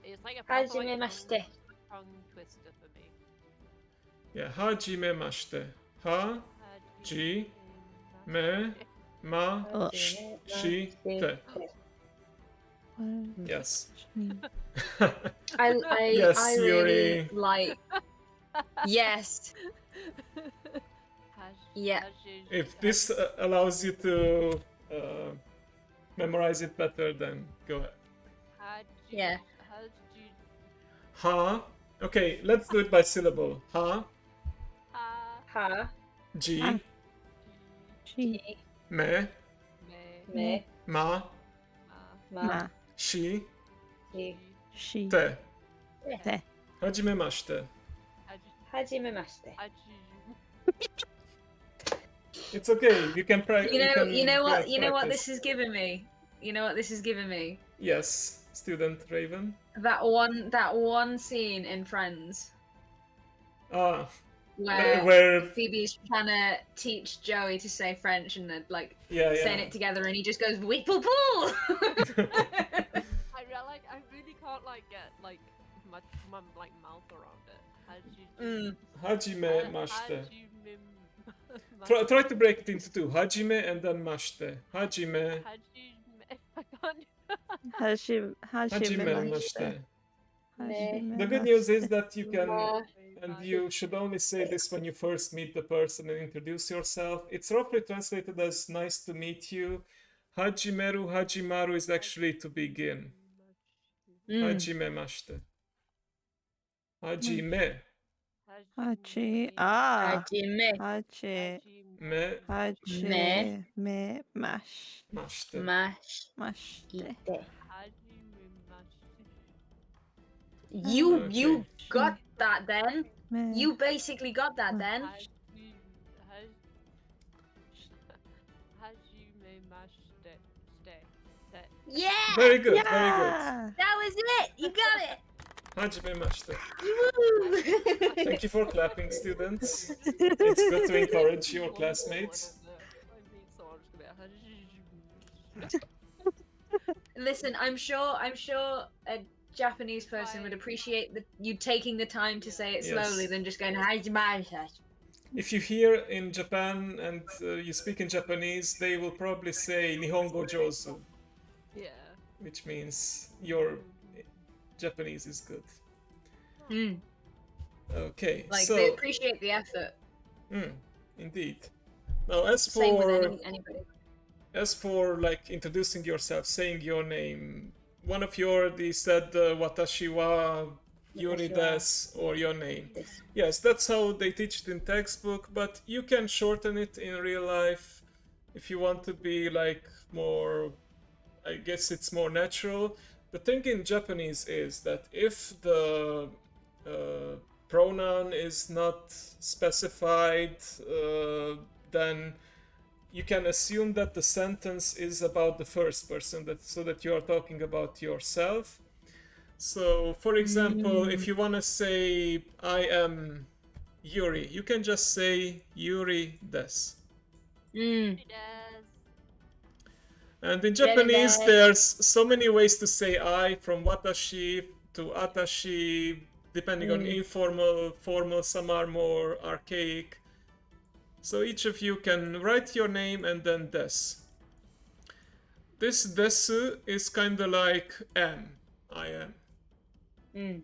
It's like a proper like Hajimemashite. tongue twister for me. Yeah, hajimemashite. Ha, ji, me, ma, Oh. she, te. Yes. I Yes, I really Yuri. like. Yes. Yeah. If this allows you to memorize it better, then go ahead. Yeah. Ha. Okay, let's do it by syllable. Ha, Ha. ji, She. me, Me. ma, Ma. she, She. te. Te. Hajimemashite. Hajimemashite. It's okay. You can practice. You know what this is giving me. You know what this is giving me. Yes, student Raven. That one scene in Friends Ah, where Phoebe's trying to teach Joey to say French and they're like yeah, saying yeah. it together and he just goes weep poo poo. I really can't like get like my like mouth around it. Hajimemashite. Try to break it into two. Hajime and then mashite. Hajime. Hajimemashite. Hajime. The good news is that you can, and you should only say this when you first meet the person and introduce yourself. It's roughly translated as nice to meet you. Hajimeru, Hajimaru is actually to begin. Hajimemashite. Hajime. Haji. Ah. Hajime. Haji. Me. Haji. Me. Mash. Mashite. Mashite. You Okay. got that then. Me. You basically got that then. Yeah. Very good, very good. Yeah. That was it. You got it. Hajime mashite. Woo! Thank you for clapping, students. It's good to encourage your One classmates. more I mean, so I'm just gonna. Listen, I'm sure a Japanese person would Try- appreciate you taking the time to say it slowly Yes. than just going "Hajime." If you hear in Japan and you speak in Japanese, they will probably say Nihongo Jozu, Yeah. which means your Japanese is good. Mm, Okay, like so they appreciate the effort. indeed. Now, as Same with for anybody. like introducing yourself, saying your name, one of you already said Watashi wa Yuri Watashi wa desu, or your name. This. Yes, that's how they teach it in textbook, but you can shorten it in real life if you want to be like more, I guess it's more natural. The thing in Japanese is that if the pronoun is not specified, then you can assume that the sentence is about the first person, so that you are talking about yourself. So, for example, if you want to say I am Yuri, you can just say Yuri desu. Mm. Yes. And in Japanese, desu. there's so many ways to say I, from watashi to atashi, depending on informal, formal, some are more archaic. So each of you can write your name and then desu. This desu is kind of like am, I am. Mm.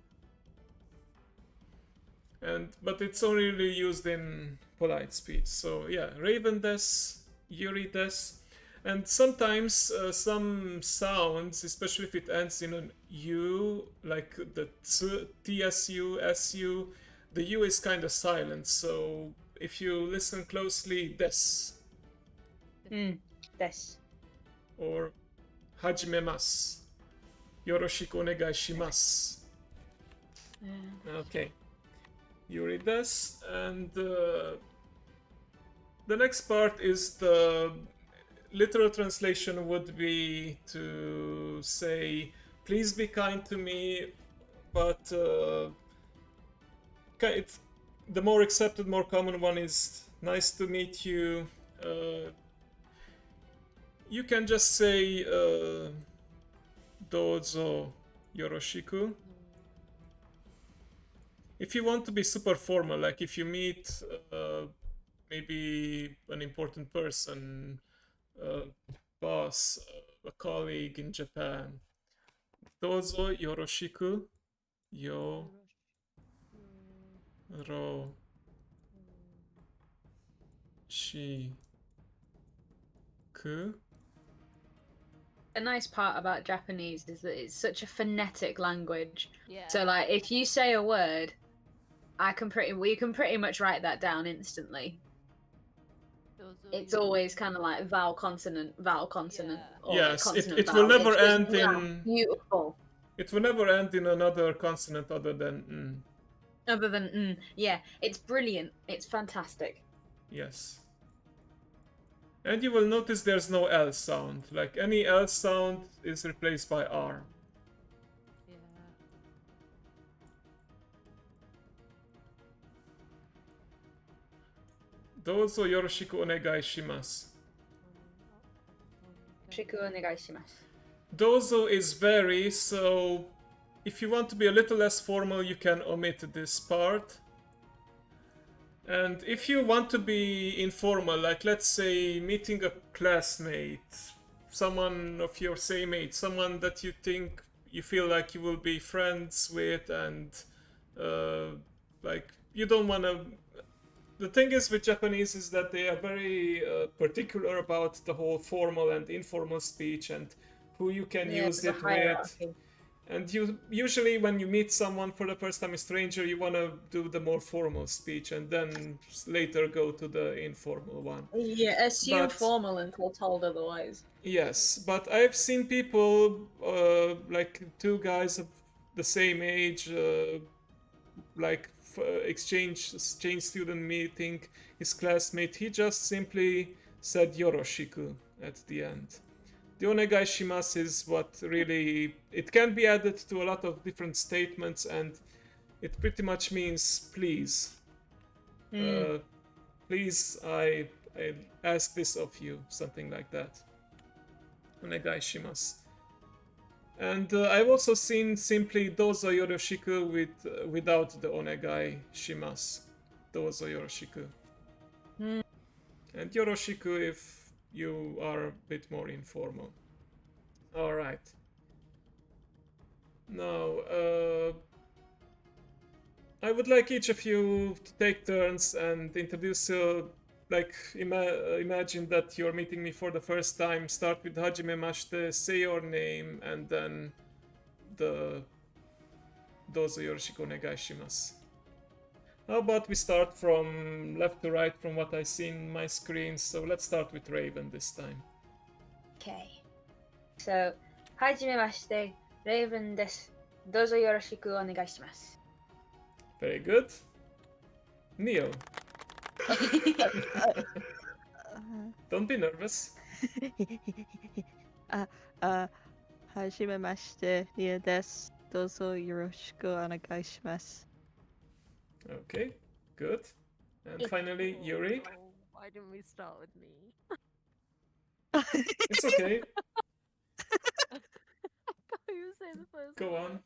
But it's only really used in polite speech. So yeah, Raven desu, Yuri desu. And sometimes some sounds, especially if it ends in an U, like the TSU, SU, the U is kind of silent. So if you listen closely, des This. or hajimemasu, yoroshiku onegai shimasu. Okay, Yuri des, and the next part is the literal translation would be to say, please be kind to me, but the more accepted, more common one is nice to meet you. You can just say dozo yoroshiku. If you want to be super formal, like if you meet maybe an important person, boss, a colleague in Japan, dozo yoroshiku ro shi ku. A nice part about Japanese is that it's such a phonetic language. Yeah. So like if you say a word, we can pretty much write that down instantly. It's always kind of like vowel consonant, Yeah. or Yes, consonant it vowel. will never It's just end in. beautiful. It will never end in another consonant other than Other than yeah, it's brilliant. It's fantastic. Yes. And you will notice there's no L sound. Like any L sound is replaced by R. Yeah. Dozo yoroshiku onegai shimasu. Shiku onegai shimasu. Dozo is very, so if you want to be a little less formal, you can omit this part. And if you want to be informal, like let's say meeting a classmate, someone of your same age, someone that you think you feel like you will be friends with, and like you don't want to. The thing is with Japanese is that they are very particular about the whole formal and informal speech and who you can use there's it a with. hierarchy. And you usually, when you meet someone for the first time, a stranger, you want to do the more formal speech and then later go to the informal one. Yeah, assume But- formal until told otherwise. Yes, but I've seen people, like two guys of the same age, like exchange student meeting, his classmate, he just simply said yoroshiku at the end. The onegai shimasu is what really, it can be added to a lot of different statements, and it pretty much means please. Please, I ask this of you, something like that. Onegai shimasu. And I've also seen simply dozo yoroshiku without the onegai shimasu. Dozo yoroshiku. And yoroshiku if you are a bit more informal. Alright. Now, I would like each of you to take turns and introduce, imagine that you're meeting me for the first time. Start with Hajime Mashite, say your name, and then the Dozo Yoroshiku Onegai Shimasu. How about we start from left to right from what I see in my screen? So let's start with Raven this time. Okay. So, はじめまして、レイブンです。どうぞよろしくお願いします。 Very good. Neo, don't be nervous. はじめまして、ニアです。どうぞよろしくお願いします。 Okay, good. And finally, Yuri. Oh, why didn't we start with me? It's okay. Can't even say the first Go word. on.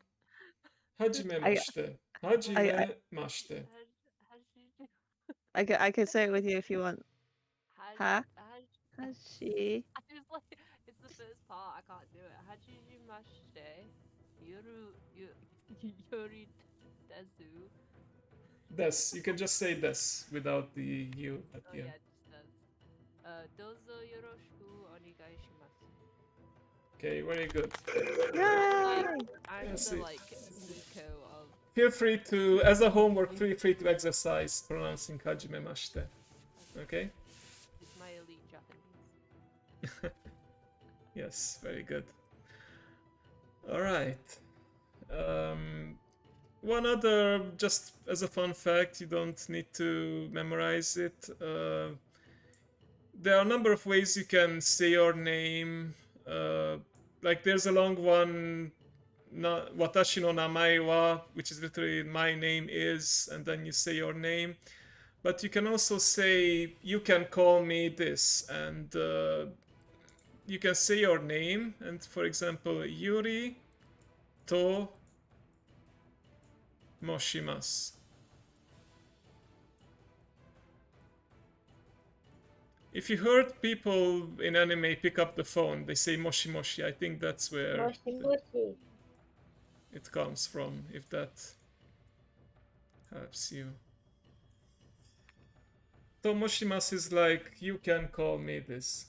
Hajime mashite. Hajime mashite. I can say it with you if you want. Ha? Hashi. I was like, it's the first part. I can't do it. Hajimashite. Yuri desu. Des. You can just say des without the U at Oh the yeah, end. it just does. Dozo yoroshiku onegai shimasu. Okay, very good. Yay! I'm Yes, the it- like Nico of. Feel free to, as a homework, feel free to exercise pronouncing Hajime mashite. Okay? It's my elite Japanese. Yes, very good. Alright. One other, just as a fun fact, you don't need to memorize it. There are a number of ways you can say your name. Like there's a long one, Watashi no namae wa, which is literally my name is, and then you say your name. But you can also say, you can call me this, and you can say your name, and for example, Yuri to moshimasu. If you heard people in anime pick up the phone, they say moshi moshi. I think that's where it comes from, if that helps you. To moshimasu is like, you can call me this.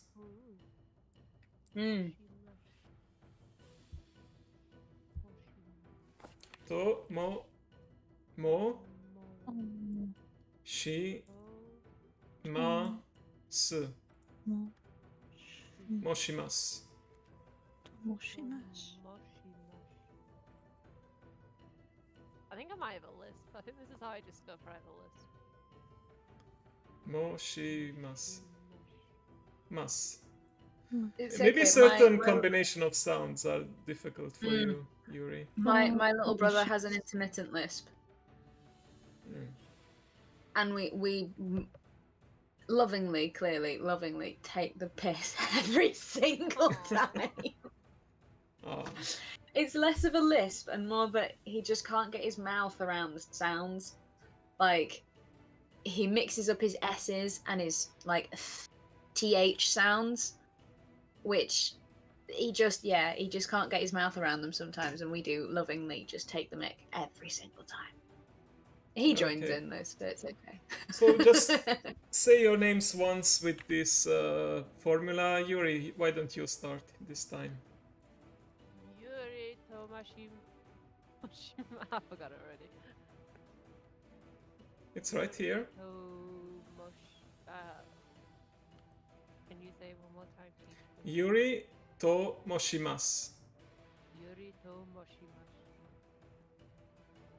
To shi ma su. Moshimasu. I think I might have a lisp. I think this is how I discover I have a lisp. Moshimasu. Mas. It's Maybe okay, certain my- combination of sounds are difficult for you, Yuri. My little brother has an intermittent lisp, and we lovingly, clearly, lovingly take the piss every single time. Ah, It's less of a lisp and more that he just can't get his mouth around the sounds. Like he mixes up his S's and his like th sounds, which he just can't get his mouth around them sometimes, and we do lovingly just take the mick every single time. He joins Okay. in though, so it's okay. So just say your names once with this formula. Yuri, why don't you start this time? Yuri Tomashima. I forgot it already. It's right here. Can you say it one more time, please? Yuri to moshimasu. Yuri Tomoshimash.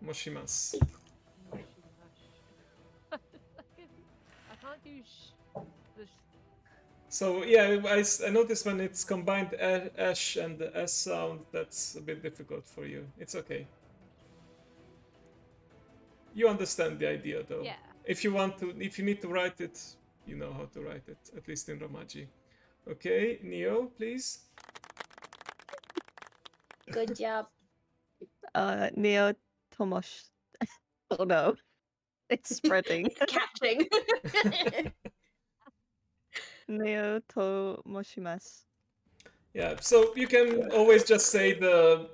Moshimasu. I can't do the So yeah, I noticed when it's combined ash and the s sound, that's a bit difficult for you. It's okay. You understand the idea though. Yeah. If you need to write it, you know how to write it, at least in Romaji. Okay, Neo, please. Good job. Neo Tomosh. Oh no. It's spreading. It's catching. Neo Tomoshimasu. Yeah, so you can always just say the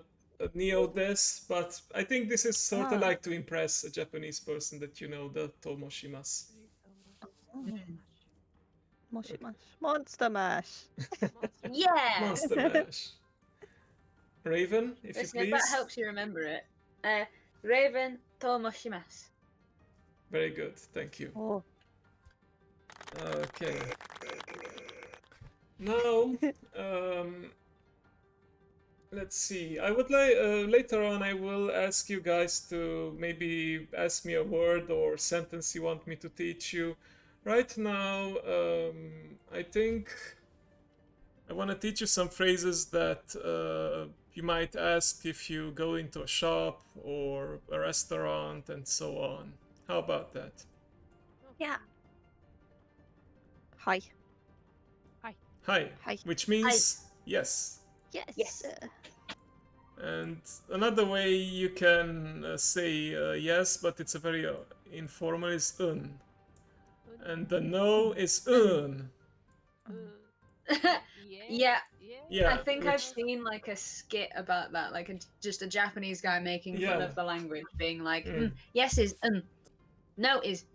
Neo this, but I think this is sort of Ah. like to impress a Japanese person that you know the Tomoshimas. Moshimash. Monster Mash. Yeah. Monster Mash. Raven, if Listen, you if that please. helps you remember it. Raven Tomoshimasu. Very good, thank you. Oh. Okay. Now, let's see. I would like later on. I will ask you guys to maybe ask me a word or sentence you want me to teach you. Right now, I think I want to teach you some phrases that you might ask if you go into a shop or a restaurant and so on. How about that? Yeah. Hi. Hi, Hi. which means yes. Yes. Yes. And another way you can say yes, but it's a very informal, is un. And the no is un. Yeah. Yeah. Yeah, I think I've which, seen like a skit about that, like just a Japanese guy making fun Yeah. of the language, being like, Mm. yes is no is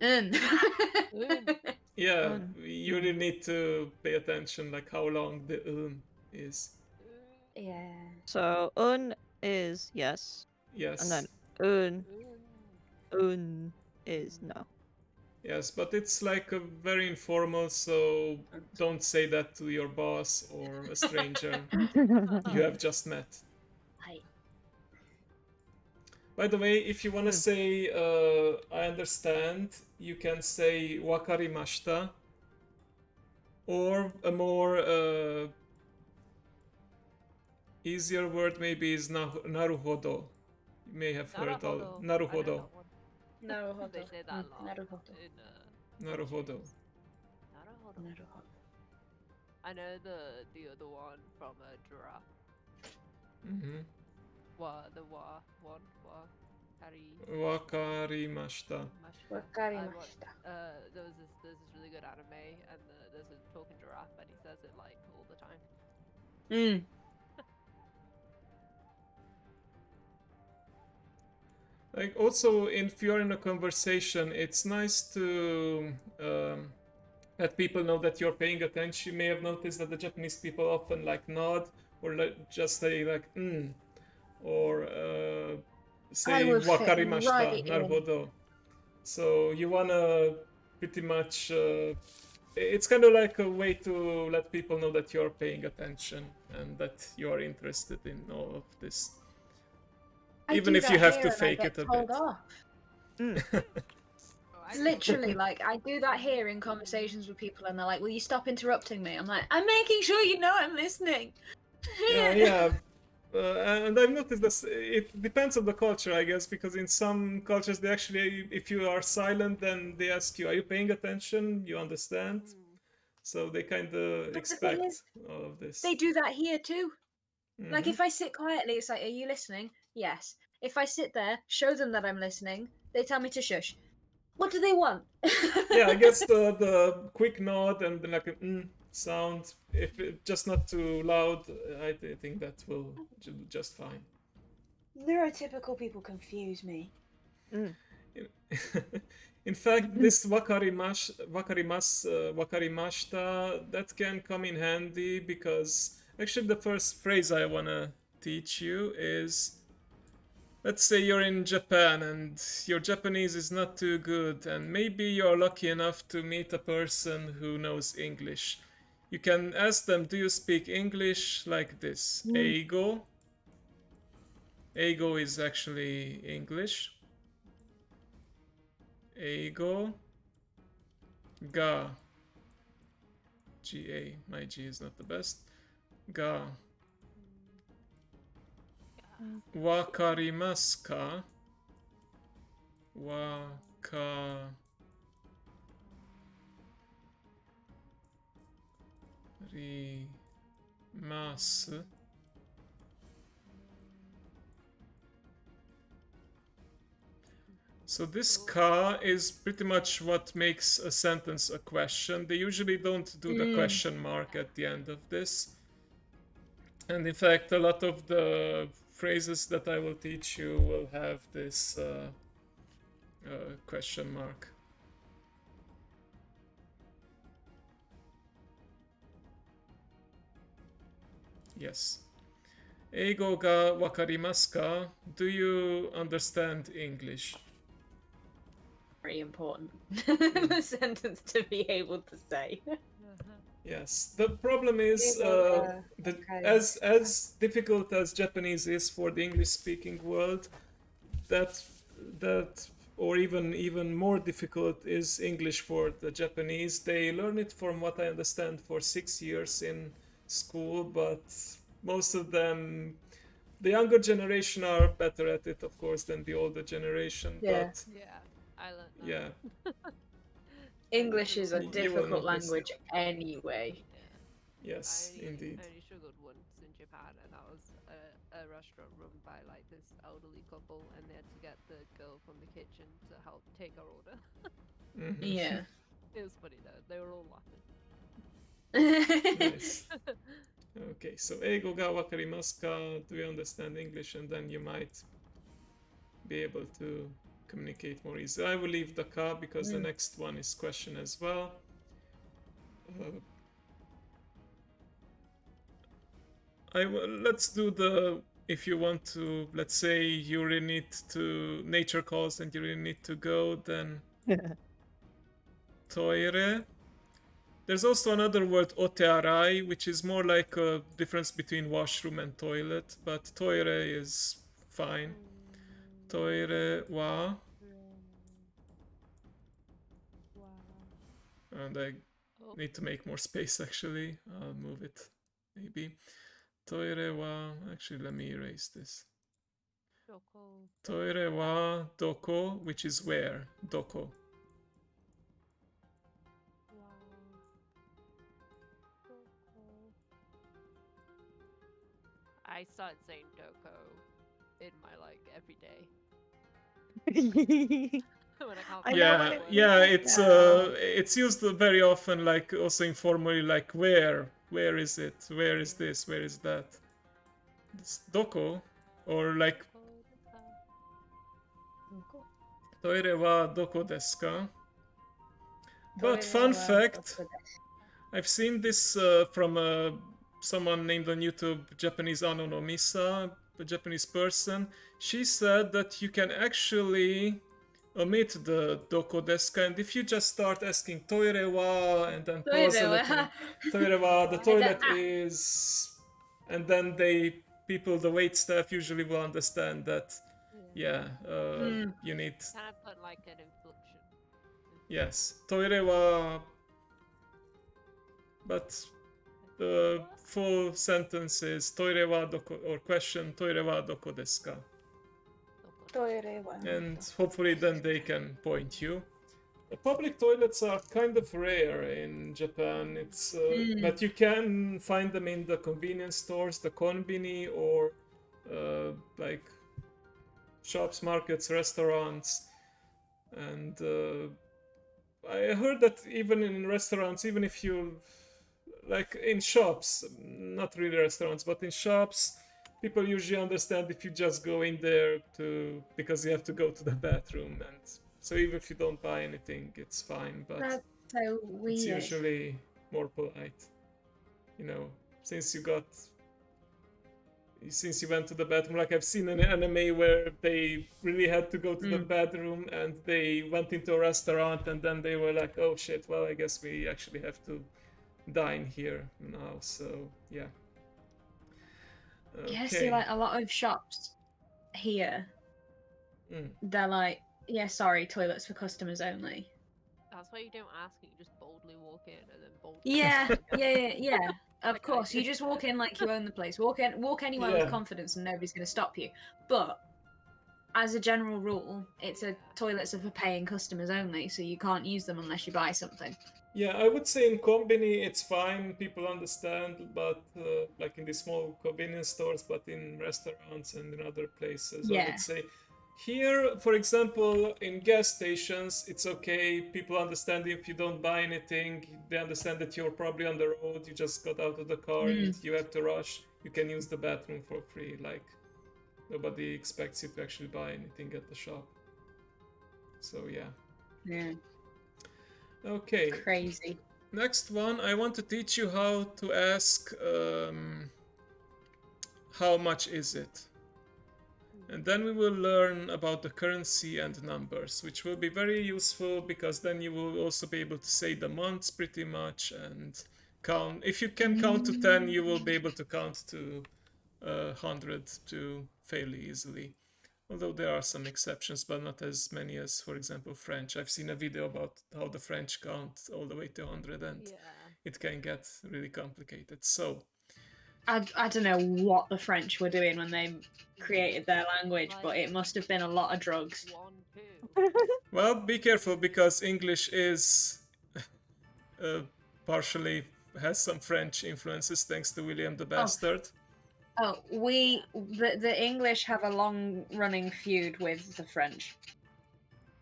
yeah, Un. you really need to pay attention, like how long the is. Yeah. So un is yes. Yes. And then un is no. Yes, but it's like a very informal, so don't say that to your boss or a stranger you have just met. Hi. By the way, if you want to say I understand, you can say wakarimashita. Or a more easier word maybe is naruhodo. You may have heard all. Naruhodo. Naruhodo. They say that a lot. Naruhodo. In, Naruhodo. Naruhodo. Naruhodo. I know the other one from Giraffe. Mm-hmm. The one. Kari. Wakarimashita. Wakarimashita. There's this really good anime, and there's a talking giraffe, and he says it like all the time. Mm. Like also, if you're in a conversation, it's nice to let people know that you're paying attention. You may have noticed that the Japanese people often like nod or just say like or say would fit wakarimashita, right in. naruhodo. So you wanna pretty much. It's kind of like a way to let people know that you're paying attention and that you are interested in all of this. Even if you have to fake it a bit. Literally, like I do that here in conversations with people, and they're like, "Will you stop interrupting me?" I'm like, "I'm making sure you know I'm listening." Yeah. And I've noticed this. It depends on the culture, I guess, because in some cultures they actually, if you are silent, then they ask you, "Are you paying attention? You understand?" So they kind of But the thing expect is, all of this. they do that here too. Like Mhm. if I sit quietly, it's like, "Are you listening?" Yes. If I sit there, show them that I'm listening, they tell me to shush. What do they want? Yeah, I guess the quick nod and like a sound, if it, just not too loud, I think that will do just fine. Neurotypical people confuse me. In fact, this wakarimashita, that can come in handy because actually the first phrase I wanna teach you is, let's say you're in Japan and your Japanese is not too good, and maybe you're lucky enough to meet a person who knows English. You can ask them, "Do you speak English?" like this. Eigo. Eigo is actually English. Eigo ga G-A. My G is not the best. Ga. Wakarimasu ka? Wakarimasu. So this ka is pretty much what makes a sentence a question. They usually don't do the question mark at the end of this. And in fact, a lot of the phrases that I will teach you will have this question mark. Yes. Eigo ga wakarimasu ka? Do you understand English? Very important sentence to be able to say. Yes. The problem is as difficult as Japanese is for the English-speaking world, that or even more difficult is English for the Japanese. They learn it, from what I understand, for 6 years in school, but most of them, the younger generation, are better at it, of course, than the older generation. Yeah. But Yeah, I learned that. yeah, English is a You will difficult notice. language anyway. yes, I indeed. only struggled once in Japan, and that was a restaurant run by like this elderly couple, and they had to get the girl from the kitchen to help take our order. Mhm. Yeah. It was funny though; they were all laughing. Nice. Okay, so eigo ga wakarimasu ka? Do you understand English? And then you might be able to communicate more easily. I will leave the ka because the next one is question as well. Let's do the, if you want to, let's say you really need to, nature calls and you really need to go, then toire. There's also another word, otearai, which is more like a difference between washroom and toilet, but toire is fine. Toire wa. And I need to make more space, actually. I'll move it, maybe. Toire wa. Actually, let me erase this. Toire wa doko, which is where. Doko. I started saying doko in my like every day when I can't. I know Yeah, what it yeah, means it's it's used very often, like also informally, like where is it, where is this, where is that. It's doko, or like toire wa doko desu ka? But fun fact, I've seen this from someone named on YouTube, Japanese Anonomisa, a Japanese person. She said that you can actually omit the doko desu ka, and if you just start asking toire wa and then pause a little, toire wa, the toilet is, and then people, the wait staff usually will understand that, yeah, you need, Kind of put like an inflection. yes, toire wa, but the full sentence is toire wa doko, or question, toire wa doko desu ka? And hopefully then they can point you. The public toilets are kind of rare in Japan. It's but you can find them in the convenience stores, the konbini, or like shops, markets, restaurants. And I heard that even in restaurants, even if you, like in shops, not really restaurants, but in shops, people usually understand if you just go in there because you have to go to the bathroom, and so even if you don't buy anything, it's fine. But That's so weird. it's usually more polite, since you went to the bathroom. Like I've seen an anime where they really had to go to the bathroom and they went into a restaurant and then they were like, oh shit, well I guess we actually have to dine here now, so yeah. Yeah, see, like a lot of shops here, they're like, yeah, sorry, toilets for customers only. That's why you don't ask and you just boldly walk in and then boldly. Yeah, walk out. yeah. Of Like I course, you did. just walk in like you own the place. Walk anywhere Yeah. with confidence, and nobody's going to stop you. But as a general rule, toilets are for paying customers only, so you can't use them unless you buy something. Yeah, I would say in Combini it's fine, people understand, but like in the small convenience stores, but in restaurants and in other places, I Yeah. would say here, for example, in gas stations, it's okay. People understand if you don't buy anything. They understand that you're probably on the road. You just got out of the car. You have to rush. You can use the bathroom for free. Like nobody expects you to actually buy anything at the shop. So yeah. Yeah. Okay. Crazy. Next one, I want to teach you how to ask how much is it? And then we will learn about the currency and numbers, which will be very useful because then you will also be able to say the months pretty much and count. If you can count to 10, you will be able to count to 100 too fairly easily. Although there are some exceptions, but not as many as, for example, French. I've seen a video about how the French count all the way to 100 and Yeah. it can get really complicated. So, I don't know what the French were doing when they created their language, but Like- it must have been a lot of drugs. 1, 2. well, be careful because English is partially has some French influences thanks to William the Bastard. Oh, the English have a long-running feud with the French.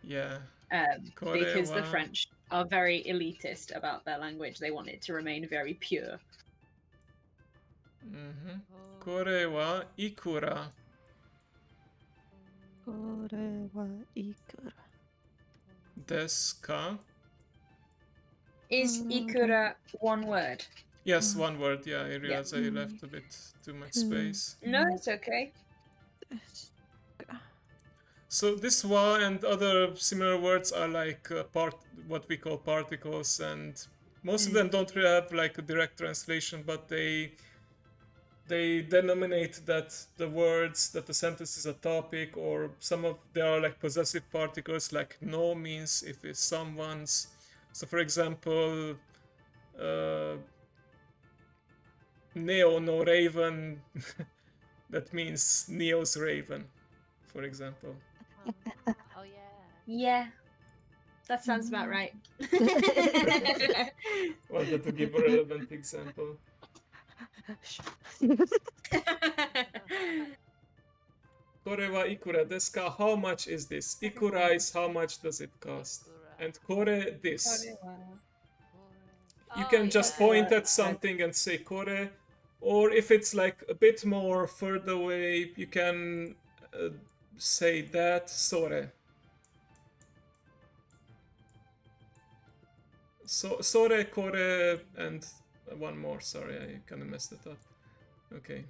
Yeah. Because the Korewa. French are very elitist about their language. They want it to remain very pure. Kore wa ikura. Kore wa ikura. Desu ka? Is ikura one word? Yes, one word. Yeah, I realize I left a bit too much space. No, it's okay. So this wa and other similar words are like what we call particles, and most of them don't really have like a direct translation, but they denominate that the words that the sentence is a topic, or some of they are like possessive particles, like no means if it's someone's. So for example, Neo no raven, that means Neo's raven, for example. Oh yeah. Yeah, that sounds about right. Wanted to give a relevant example. Kore wa ikura desu ka? How much is this? Ikura is how much does it cost? And kore this. You can just point at something and say kore, or if it's like a bit more further away, you can say that sore. So sore, kore, and one more. Sorry, I kind of messed it up. Okay.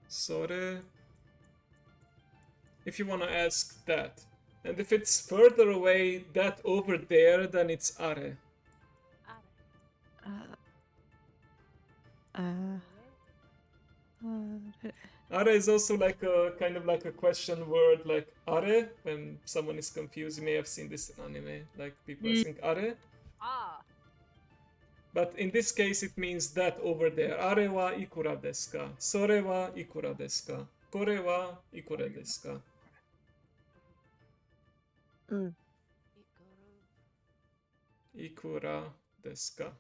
Sore. If you want to ask that. And if it's further away, that over there, then it's are. Are is also like a kind of like a question word, like are. When someone is confused, you may have seen this in anime, like people asking are. Ah. But in this case, it means that over there. Are wa ikura desu ka? Sore wa ikura desu ka? Kore wa ikura desu ka? Ikura desu ka?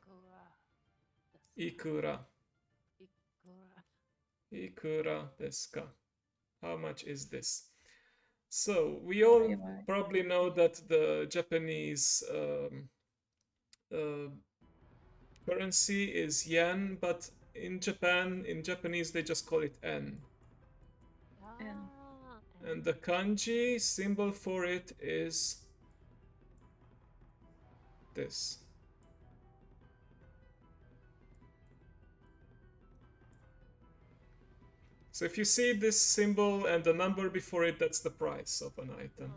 Ikura. Ikura desu ka? How much is this? So we all probably know that the Japanese currency is yen, but in Japan, in Japanese, they just call it en. And the kanji symbol for it is this. So if you see this symbol and the number before it, that's the price of an item.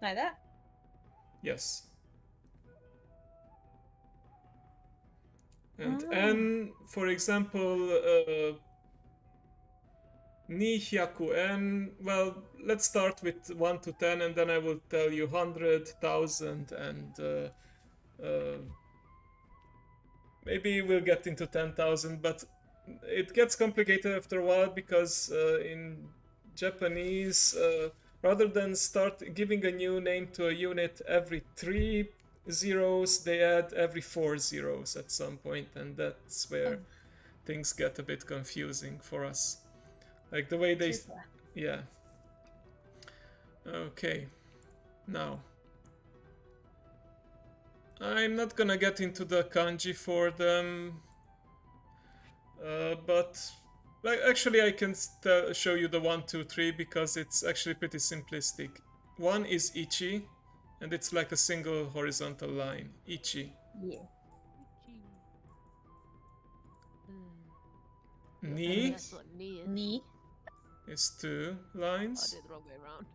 Like that? Yes. And n, for example, Ni hyaku en. Well, let's start with 1 to 10, and then I will tell you 100, 1,000, and maybe we'll get into 10,000, but it gets complicated after a while because in Japanese, rather than start giving a new name to a unit every 3 zeros, they add every 4 zeros at some point, and that's where things get a bit confusing for us. Like the way they. Super. Yeah. Okay. Now. I'm not gonna get into the kanji for them, but like, actually I can show you the 1, 2, 3 because it's actually pretty simplistic. One is ichi, and it's like a single horizontal line. Ichi. Yeah. Ni That's what knee is. Ni. is 2 I lines. did the wrong way around.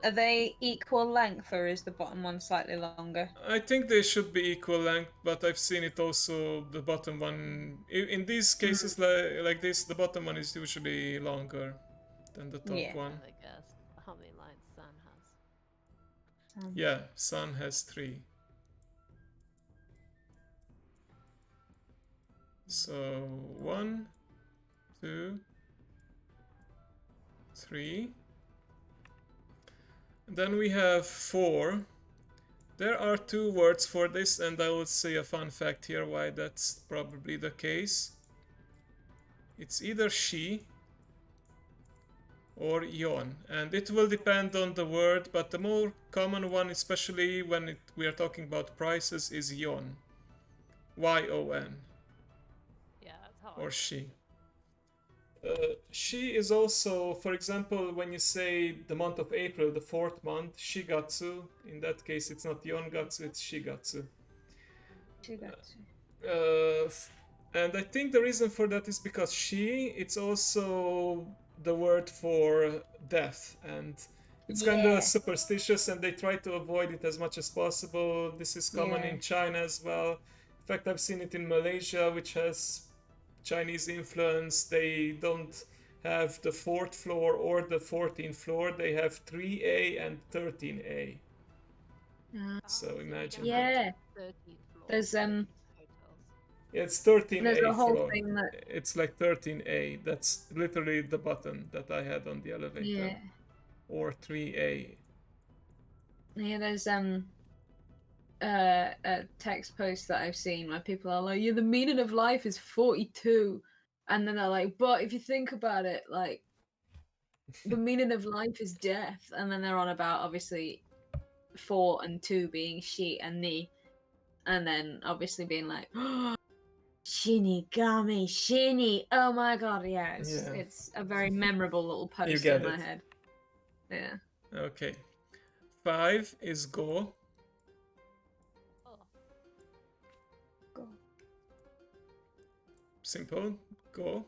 Are they equal length, or is the bottom one slightly longer? I think they should be equal length, but I've seen it also the bottom one. In these cases, like this, the bottom one is usually longer than the top Yeah. one. I guess. How many lines Sun has? Yeah, sun has 3. So 1, 2, 3. Then we have 4. There are 2 words for this, and I will say a fun fact here why that's probably the case. It's either she or yon, and it will depend on the word, but the more common one, especially when we are talking about prices, is yon. Y-O-N. Yeah, that's how. Or she. She is also, for example, when you say the month of April, the 4th month, shigatsu. In that case, it's not yongatsu, it's shigatsu. And I think the reason for that is because it's also the word for death, and it's kind Yeah. of superstitious, and they try to avoid it as much as possible. This is common Yeah. in China as well. In fact, I've seen it in Malaysia, which has Chinese influence. They don't have the 4th floor or the 14th floor. They have 3A and 13A. So imagine. Yeah. 13th floor. There's hotels. Yeah, it's 13A There's a whole floor. thing that It's like 13A. That's literally the button that I had on the elevator. yeah. Or 3A. Yeah, there's a text post that I've seen where people are like, yeah, the meaning of life is 42. And then they're like, but if you think about it, like the meaning of life is death. And then they're on about obviously 4 and 2 being she and ni. And then obviously being like, oh, Shinigami, Shini. Oh my god, yeah, it's a very memorable little post get in my it. head. Yeah. Okay. 5 is go. Oh, Go. Simple. Go.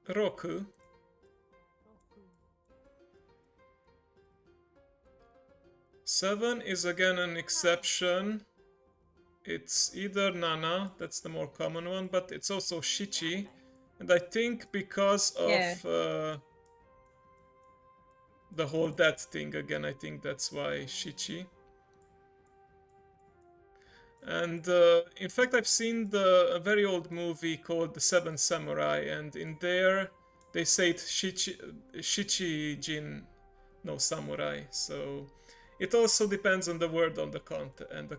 Roku. Roku. 7 is again an exception. It's either Nana, that's the more common one, but it's also Shichi. And I think because of Yeah. the whole death thing again, I think that's why Shichi. And in fact, I've seen a very old movie called The Seven Samurai, and in there they say it Shichi-jin, no samurai. So it also depends on the word on the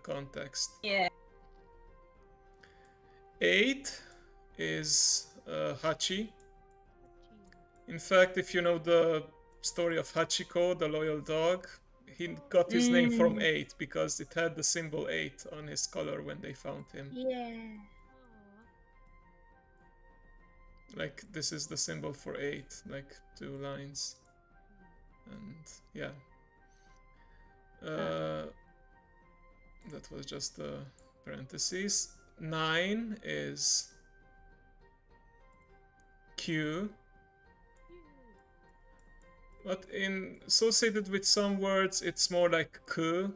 context. Yeah. 8 is Hachi. In fact, if you know the story of Hachiko, the loyal dog, he got his name from 8 because it had the symbol 8 on his collar when they found him. Yeah. Like, this is the symbol for 8, like 2 lines. And yeah. That was just the parentheses. 9 is Q. But associated with some words, it's more like K.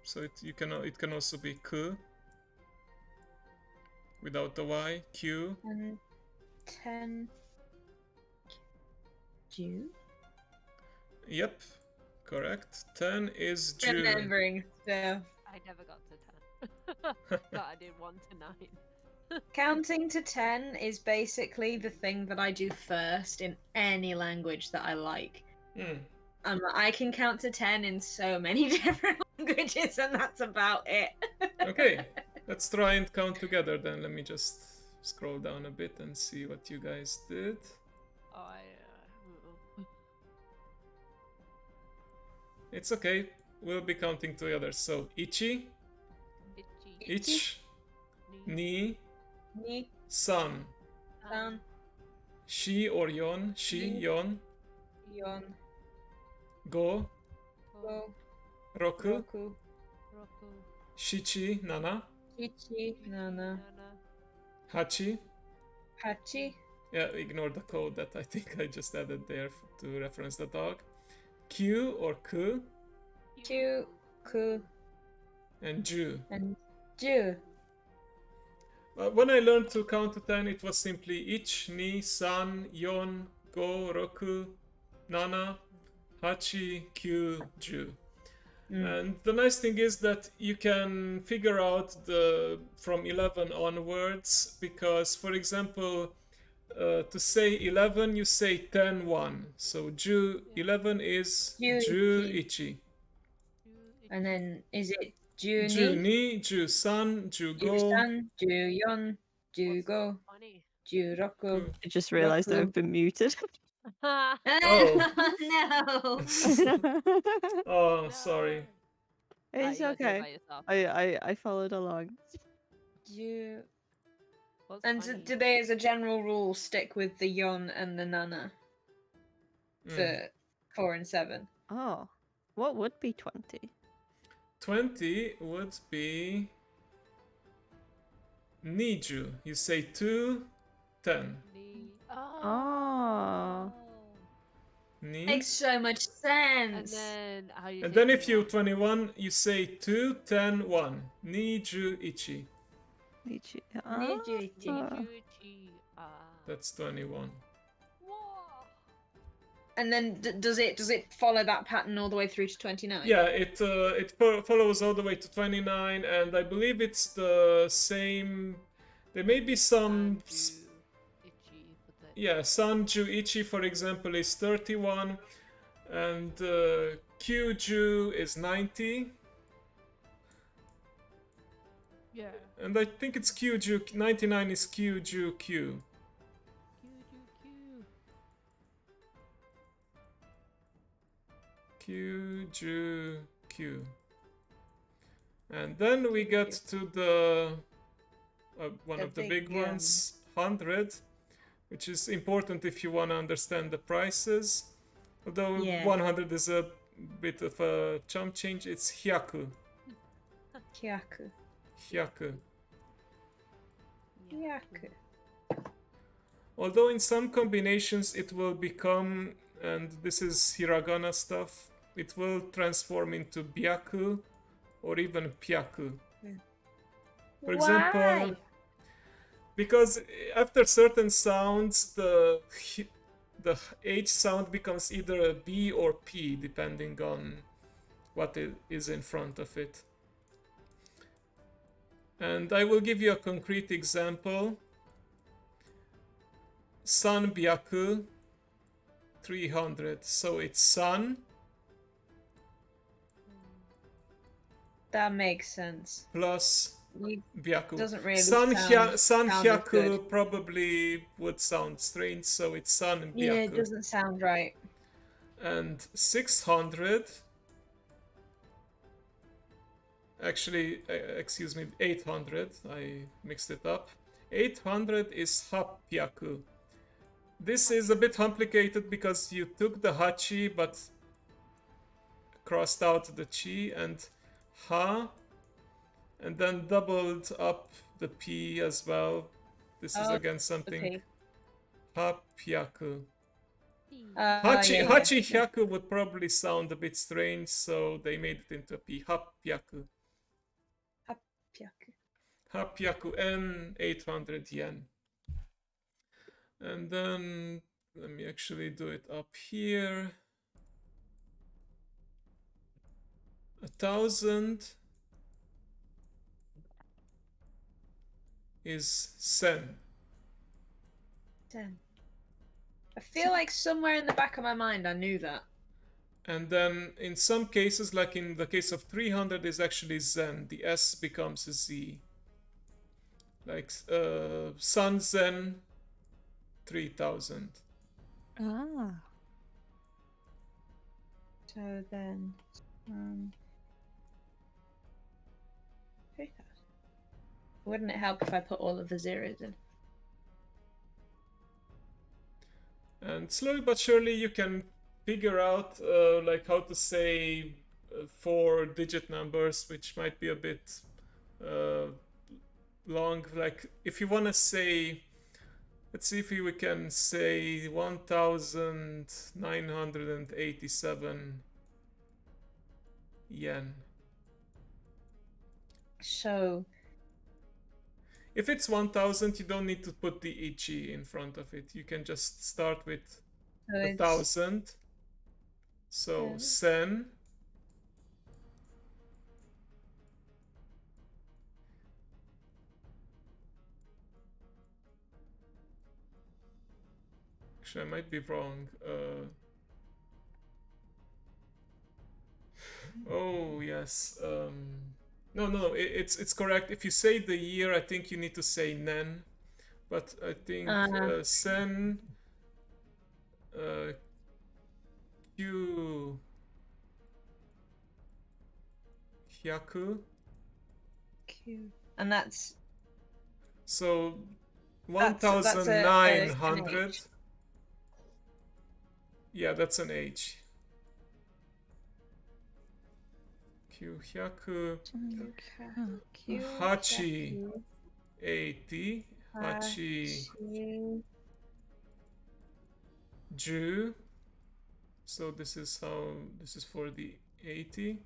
So it can also be K without the Y. Q. And 10. Jew. Yep, correct. 10 is Jew. Remembering stuff. I never got to 10. But I did 1 to 9. Counting to 10 is basically the thing that I do first in any language that I like. Hmm. I can count to 10 in so many different languages, and that's about it. Okay, let's try and count together then. Let me just scroll down a bit and see what you guys did. Oh, It's okay, we'll be counting together. So, ichi, Itchy. ich, ni, Ni, san, san, shi or yon, shi, Ni. yon, yon, go, go, roku, roku, Roku. shichi, nana, ichi, nana, hachi. hachi, Yeah, ignore the code that I think I just added there to reference the dog. Q or ku, chu, ku, and ju. and ju. When I learned to count to 10, it was simply ich, ni, san, yon, go, roku, nana, hachi, kyu, ju. And the nice thing is that you can figure out the from 11 onwards, because, for example, to say 11, you say 10, 1. So ju 11 is Ju ju ichi. ichi. And then is it ju Ju ni, ni, ju san, ju ju go. san, ju yon, ju What's go, funny? ju roku. ku. I just realised that Roku. I've been muted. Oh. No! Oh, sorry. It's you gotta do it okay. by yourself. I followed along. Ju. What's And funny? do they, as a general rule, stick with the yon and the nana for 4 and 7? Oh, what would be 20? 20 would be niju. You say 2, 10. Oh. Ni. Makes so much And sense. then how you And say then if you 21? 21, you say 2, 10, 1. Niju ichi. Nichi. Niju ichi. Ichi. That's 21. Whoa. And then does it follow that pattern all the way through to 29? Yeah, it follows all the way to 29, and I believe it's the same. There may be some. Ichi. But then Yeah, Sanju Ichi, for example, is 31, and Kyuju is 90, yeah. and I think it's Kyuju. 99 is Kyuju Q. Kyuju Q. And then we get to the one The of the big, big ones, 100, which is important if you want to understand the prices. Although Yeah. 100 is a bit of a chump change, it's hyaku. Hyaku. Hyaku. Hyaku. Although in some combinations it will become, and this is hiragana stuff, it will transform into byaku or even pyaku. For example, because after certain sounds, the H sound becomes either a B or P, depending on what is in front of it. And I will give you a concrete example. San byaku 300. So it's san That makes sense. plus It byaku. doesn't really San sound hyaku good. probably would sound strange, so it's san byaku. Yeah, it doesn't sound right. And 600, actually, excuse me, 800, I mixed it up. 800 is hapyaku. This is a bit complicated because you took the hachi but crossed out the chi and ha, and then doubled up the p as well. This is Oh, again something Okay. hapyaku. Yeah, yeah. Hachi hyaku would probably sound a bit strange, so they made it into a p. Hapyaku. Hyaku. Hapyaku N 800 yen. And then let me actually do it up here. 1,000 is sen. 10. I feel like somewhere in the back of my mind I knew that. And then in some cases, like in the case of 300, is actually zen. The S becomes a Z. Like Sun Zen 3000. Ah. So then, 3,000. Wouldn't it help if I put all of the zeros in? And slowly but surely you can figure out like how to say 4-digit numbers, which might be a bit long. Like if you want to say, let's see if we can say 1,987 yen. So, If it's 1,000, you don't need to put the ichi in front of it. You can just start with so it's 1,000. So Yeah. sen. Actually, I might be wrong. Oh yes. No. It's correct. If you say the year, I think you need to say nen. But I think sen. Kyu. Hyaku. Q. And that's So That's a- 1,900. H. Yeah, that's an H. Kyuhyaku Q. Hachi 80. Hachi Q. Ju. So this is for the 80.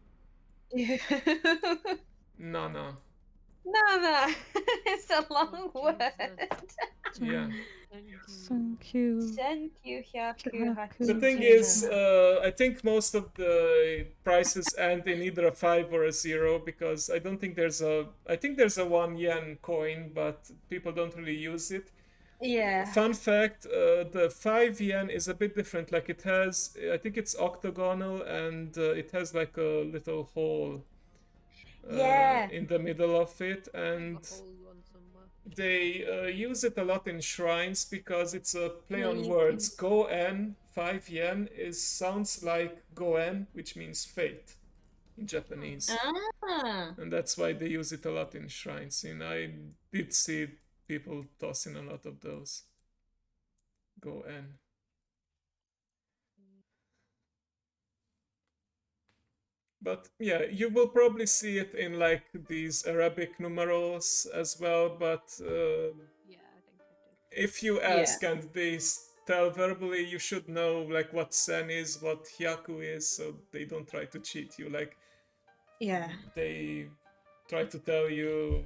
Nana. No. It's a long Oh, word. Jesus. Yeah. Thank you. Thank you, Hyaku. The thing is, I think most of the prices end in either a 5 or a 0 because I don't think there's a. I think there's a 1 yen coin, but people don't really use it. Yeah. Fun fact: the 5 yen is a bit different. Like it has, I think it's octagonal and it has like a little hole. Yeah. In the middle of it, I have and a whole one somewhere. they use it a lot in shrines because it's a play Yeah, on you words. Go-en, 5 yen, sounds like Go-en, which means fate in Japanese. Ah. And that's why they use it a lot in shrines. And I did see people tossing a lot of those. Go-en. But yeah, you will probably see it in like these Arabic numerals as well, but Yeah, I think I did. if you ask and they tell verbally, you should know like what sen is, what hyaku is, so they don't try to cheat you. Like Yeah. they try to tell you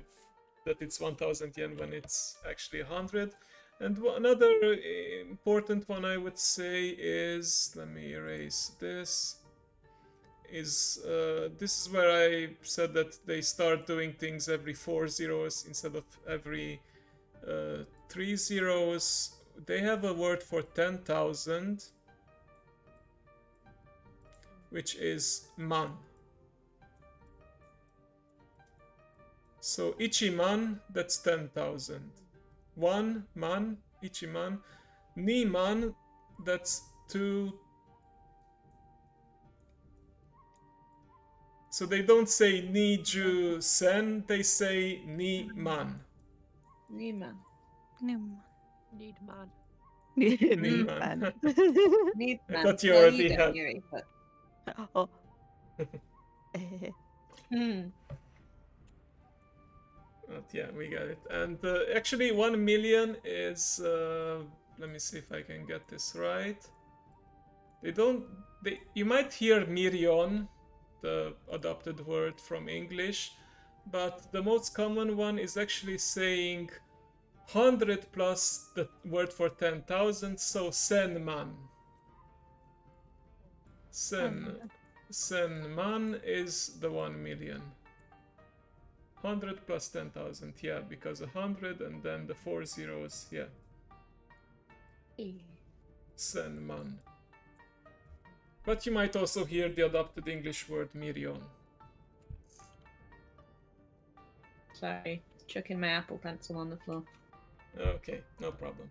that it's 1,000 yen when it's actually 100. And another important one I would say is, let me erase this. This is where I said that they start doing things every 4 zeros instead of every 3 zeros. They have a word for 10,000, which is man. So ichiman, that's 10,000. 1 man, ichiman. Ni man, that's 2. So they don't say ni ju sen, they say ni man. Newman. Need man. Ni man. Need I man. thought you Well, already don't, had. Yuri, but... Oh. But yeah, we got it. And actually 1 million is, let me see if I can get this right. You might hear million, the adopted word from English, but the most common one is actually saying 100 plus the word for 10,000, so senman. Senman is the 1 million. 100 plus 10,000, yeah, because 100 and then the 4 zeros, yeah. Senman. But you might also hear the adopted English word million. Sorry, chucking my Apple Pencil on the floor. Okay, no problem.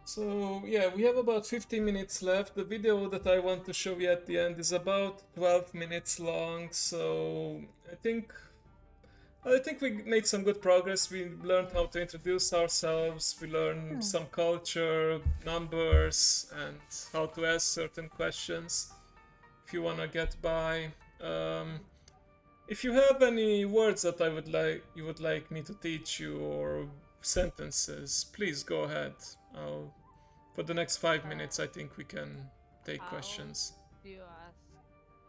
So yeah, we have about 15 minutes left. The video that I want to show you at the end is about 12 minutes long, so I think we made some good progress. We learned how to introduce ourselves, we learned some culture, numbers, and how to ask certain questions if you wanna get by. If you have any words that you would like me to teach you, or sentences, please go ahead. For the next 5 minutes, I think we can take questions. Do you ask,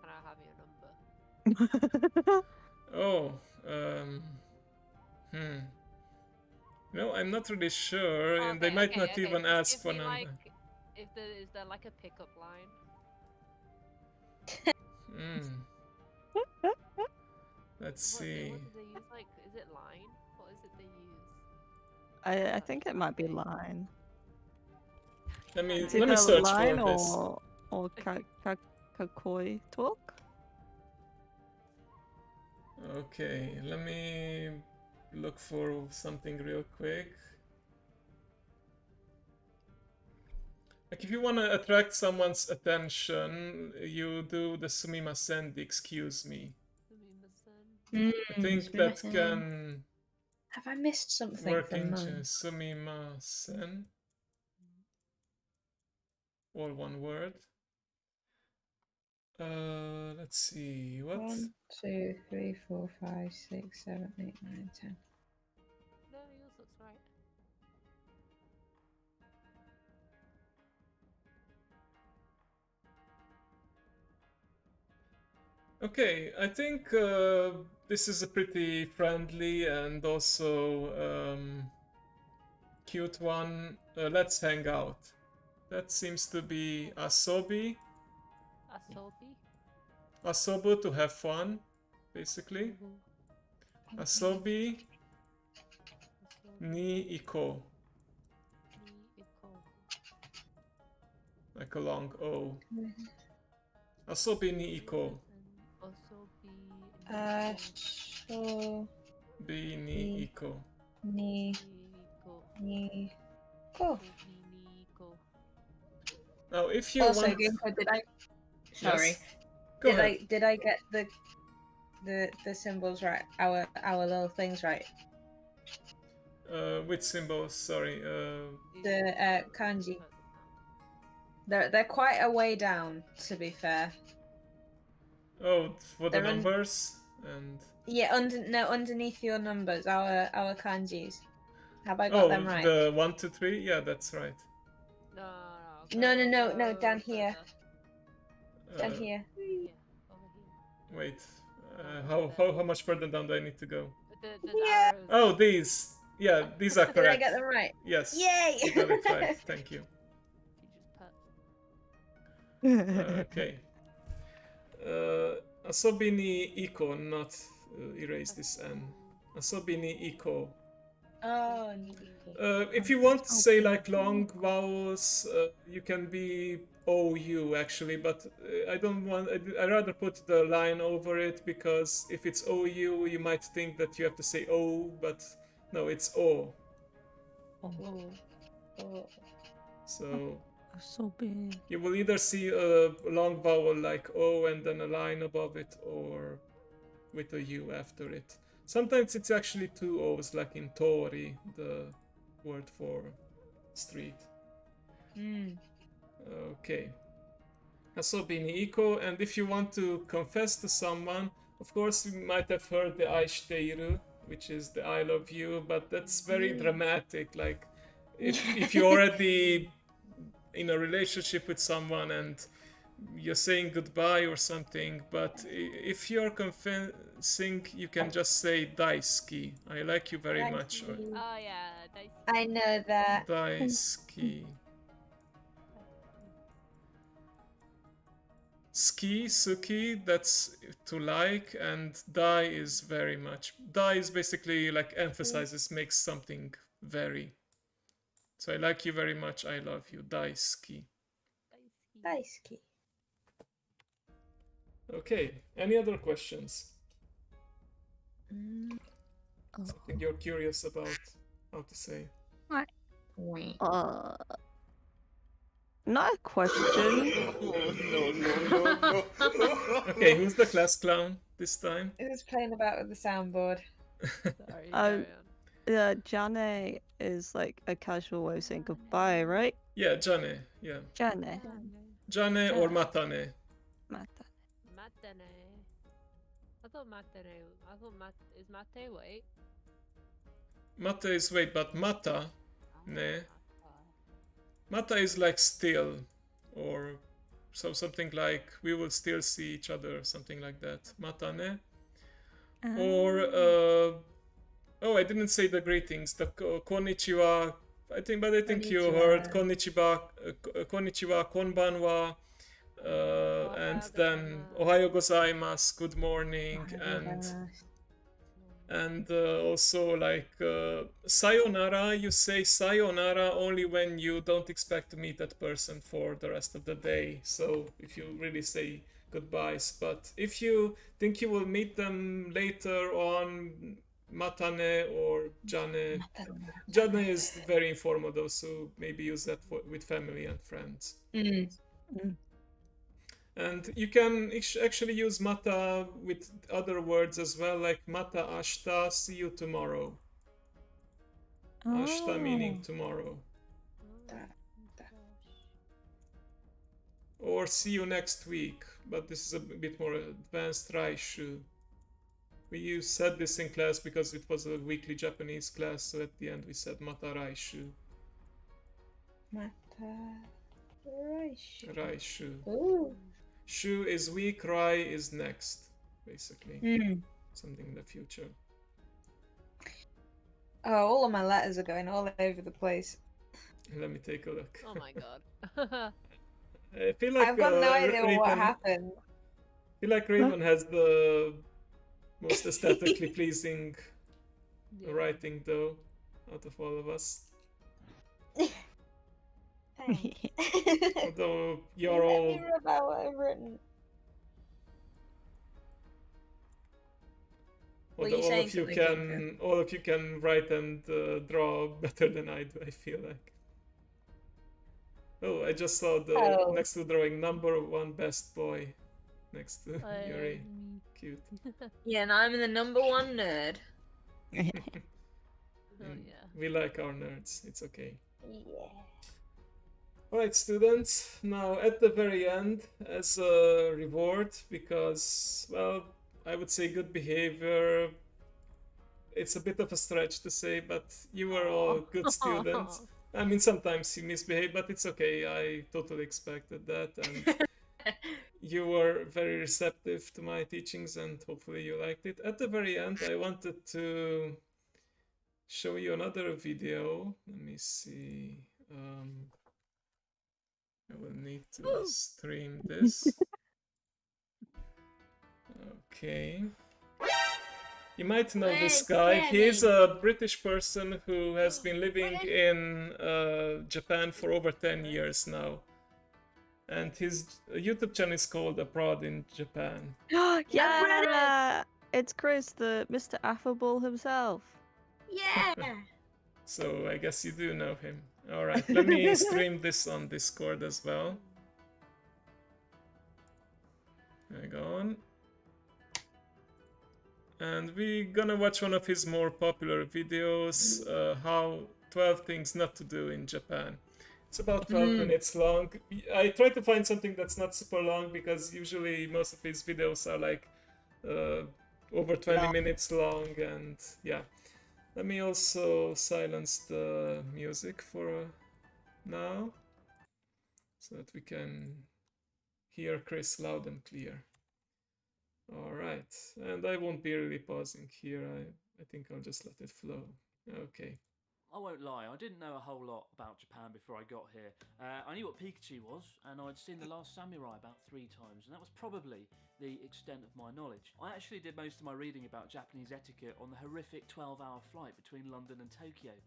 can I have your number? Oh, no, I'm not really sure, and they might not even Just ask give for me, number. like, is there like a pickup line? Let's see. What do they use? Like, is it line? What is it they use? I think it might be line. Let me It's either search line for this. or kakoi talk. Okay, let me look for something real quick. Like if you want to attract someone's attention, you do the sumimasen, the excuse me. I think that can Have I missed something work from in mine? sumimasen. All one word. Let's see. What? 1, 2, 3, 4, 5, 6, 7, 8, 9, 10. No, yours looks right. Okay, I think this is a pretty friendly and also cute one. Let's hang out. That seems to be asobi. Asobi? Asobu, to have fun, basically. Asobi ni iko. Like a long O. Asobi ni iko. Bi ni iko. Ni go. Now, if you Also, want... Ginko, did I? Sorry, Yes. Go ahead. Did I get the symbols right? Our little things right? Which symbols? Sorry. The kanji. They're quite a way down, to be fair. Oh, for the They're numbers and... Yeah, underneath your numbers, our kanjis. Have I got them right? The 1, 2, 3? Yeah, that's right. No, down here. Down Uh, here. Yeah, over here. Wait. How much further down do I need to go? The Yeah. arrows. Oh, these. Yeah, these are correct. Did I get them right? Yes. Yay! You got it right. Thank you. You just put. Okay. Asobi ni iko, not erase this N. Asobi ni iko. Oh, If you want to say like long vowels, you can be OU actually, but I don't want. I'd rather put the line over it, because if it's OU, you might think that you have to say O, but no, it's O. So you will either see a long vowel like O and then a line above it, or with a U after it. Sometimes it's actually two O's, like in Tori, the word for street. Okay. Asobi ni iko, and if you want to confess to someone, of course you might have heard the aishiteiru, which is the I love you, but that's very dramatic. Like, if you're already in a relationship with someone and you're saying goodbye or something, but if you're convincing, you can just say daisuki. I like you very much. Or Oh yeah, nice. I know that. daisuki. Ski, suki, that's to like, and dai is very much. Dai is basically like emphasizes, makes something very. So I like you very much, I love you, daisuki. Daisuke. Okay, any other questions? Something you're curious about how to say? Not a question. Okay, who's the class clown this time? Who's playing about with the soundboard? Sorry, carry on. Jane is like a casual way of saying goodbye, right? Yeah, Jane, yeah. Jane. Jane or matane. Mata. Matane. I thought is mate wait? Mate is wait, but mata, ne. Mata is like still, or so something like we will still see each other, something like that. Matane. Or oh, I didn't say the greetings. The konnichiwa. I think you heard konnichiwa, konnichiwa, konbanwa, and then ohayo gozaimasu, good morning, and also like sayonara. You say sayonara only when you don't expect to meet that person for the rest of the day. So if you really say goodbyes, but if you think you will meet them later on, matane or jane. Jane is very informal though, so maybe use that with family and friends. And you can actually use mata with other words as well, like mata ashita, see you tomorrow. Ashita meaning tomorrow. Or see you next week, but this is a bit more advanced, raishu. We said this in class because it was a weekly Japanese class, so at the end we said mata raishu. Mata raishu. Raishu. Ooh. Shu is week, rai is next, basically. Something in the future. Oh, all of my letters are going all over the place. Let me take a look. Oh my god. I feel like I've got no idea Raven, what happened. I feel like Raven has the most aesthetically pleasing writing, though, out of all of us. Although you're all. Let me rub out what I've written. Although all of you can write and draw better than I do, I feel like. Oh, I just saw the next to the drawing #1 best boy next to Yuri. Cute. Yeah, and I'm the #1 nerd. We like our nerds. It's okay. Yeah. Alright, students. Now, at the very end, as a reward, because, well, I would say good behavior. It's a bit of a stretch to say, but you were all good students. I mean, sometimes you misbehave, but it's okay. I totally expected that, and you were very receptive to my teachings, and hopefully you liked it. At the very end, I wanted to show you another video. Let me see. I will need to stream this. Okay. You might know this guy. He's a British person who has been living in Japan for over 10 years now. And his YouTube channel is called Abroad in Japan. Yeah! It's Chris, the Mr. Affable himself. Yeah! So I guess you do know him. Alright, let me stream this on Discord as well. Hang on. And we're gonna watch one of his more popular videos, how 12 things not to do in Japan. It's about 12 minutes long. I try to find something that's not super long because usually most of his videos are like over 20 minutes long, and yeah. Let me also silence the music for now so that we can hear Chris loud and clear. Alright, and I won't be really pausing here. I think I'll just let it flow. Okay. I won't lie, I didn't know a whole lot about Japan before I got here. I knew what Pikachu was, and I'd seen The Last Samurai about 3 times, and that was probably the extent of my knowledge. I actually did most of my reading about Japanese etiquette on the horrific 12-hour flight between London and Tokyo,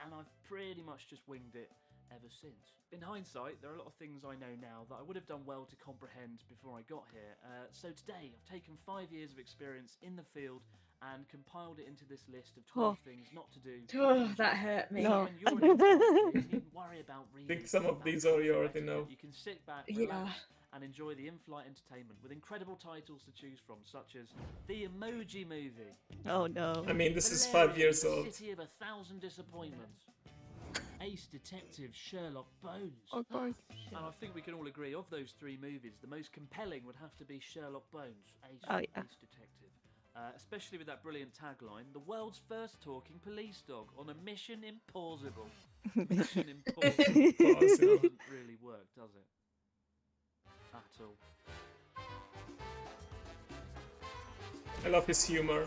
and I've pretty much just winged it ever since. In hindsight, there are a lot of things I know now that I would have done well to comprehend before I got here. So today, I've taken 5 years of experience in the field and compiled it into this list of 12 things not to do. Oh, that hurt me. No. When you're in Japan, you needn't worry about reading. Think some of about these cultural you already etiquette. know. You can sit back, Yeah. relax, and enjoy the in-flight entertainment with incredible titles to choose from, such as The Emoji Movie, Oh no. I mean, this is Valerian, 5 years The old. City of 1,000 Disappointments, Ace Detective Sherlock Bones. Oh god. And I think we can all agree, of those 3 movies, the most compelling would have to be Sherlock Bones, Ace, Oh, yeah. Ace Detective. Especially with that brilliant tagline, the world's first talking police dog on a mission impossible. Mission impossible doesn't really work, does it? At all. I love his humor.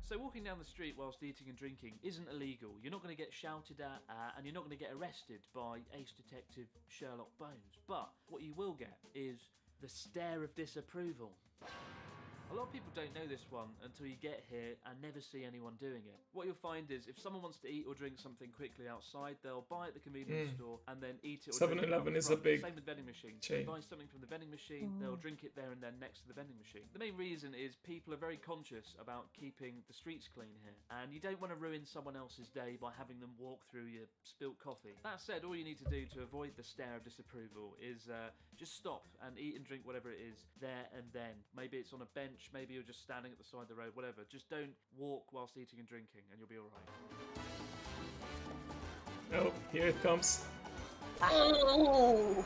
So walking down the street whilst eating and drinking isn't illegal. You're not going to get shouted at, and you're not going to get arrested by Ace Detective Sherlock Bones. But what you will get is the stare of disapproval. A lot of people don't know this one until you get here and never see anyone doing it. What you'll find is if someone wants to eat or drink something quickly outside, they'll buy at the convenience store and then eat it or drink it 7-Eleven out is a front. big Same with vending machines. chain. They buy something from the vending machine, they'll drink it there and then next to the vending machine. The main reason is people are very conscious about keeping the streets clean here, and you don't want to ruin someone else's day by having them walk through your spilt coffee. That said, all you need to do to avoid the stare of disapproval is just stop and eat and drink whatever it is there and then. Maybe it's on a bench, maybe you're just standing at the side of the road, whatever. Just don't walk whilst eating and drinking and you'll be alright. Oh, here it comes. Oh.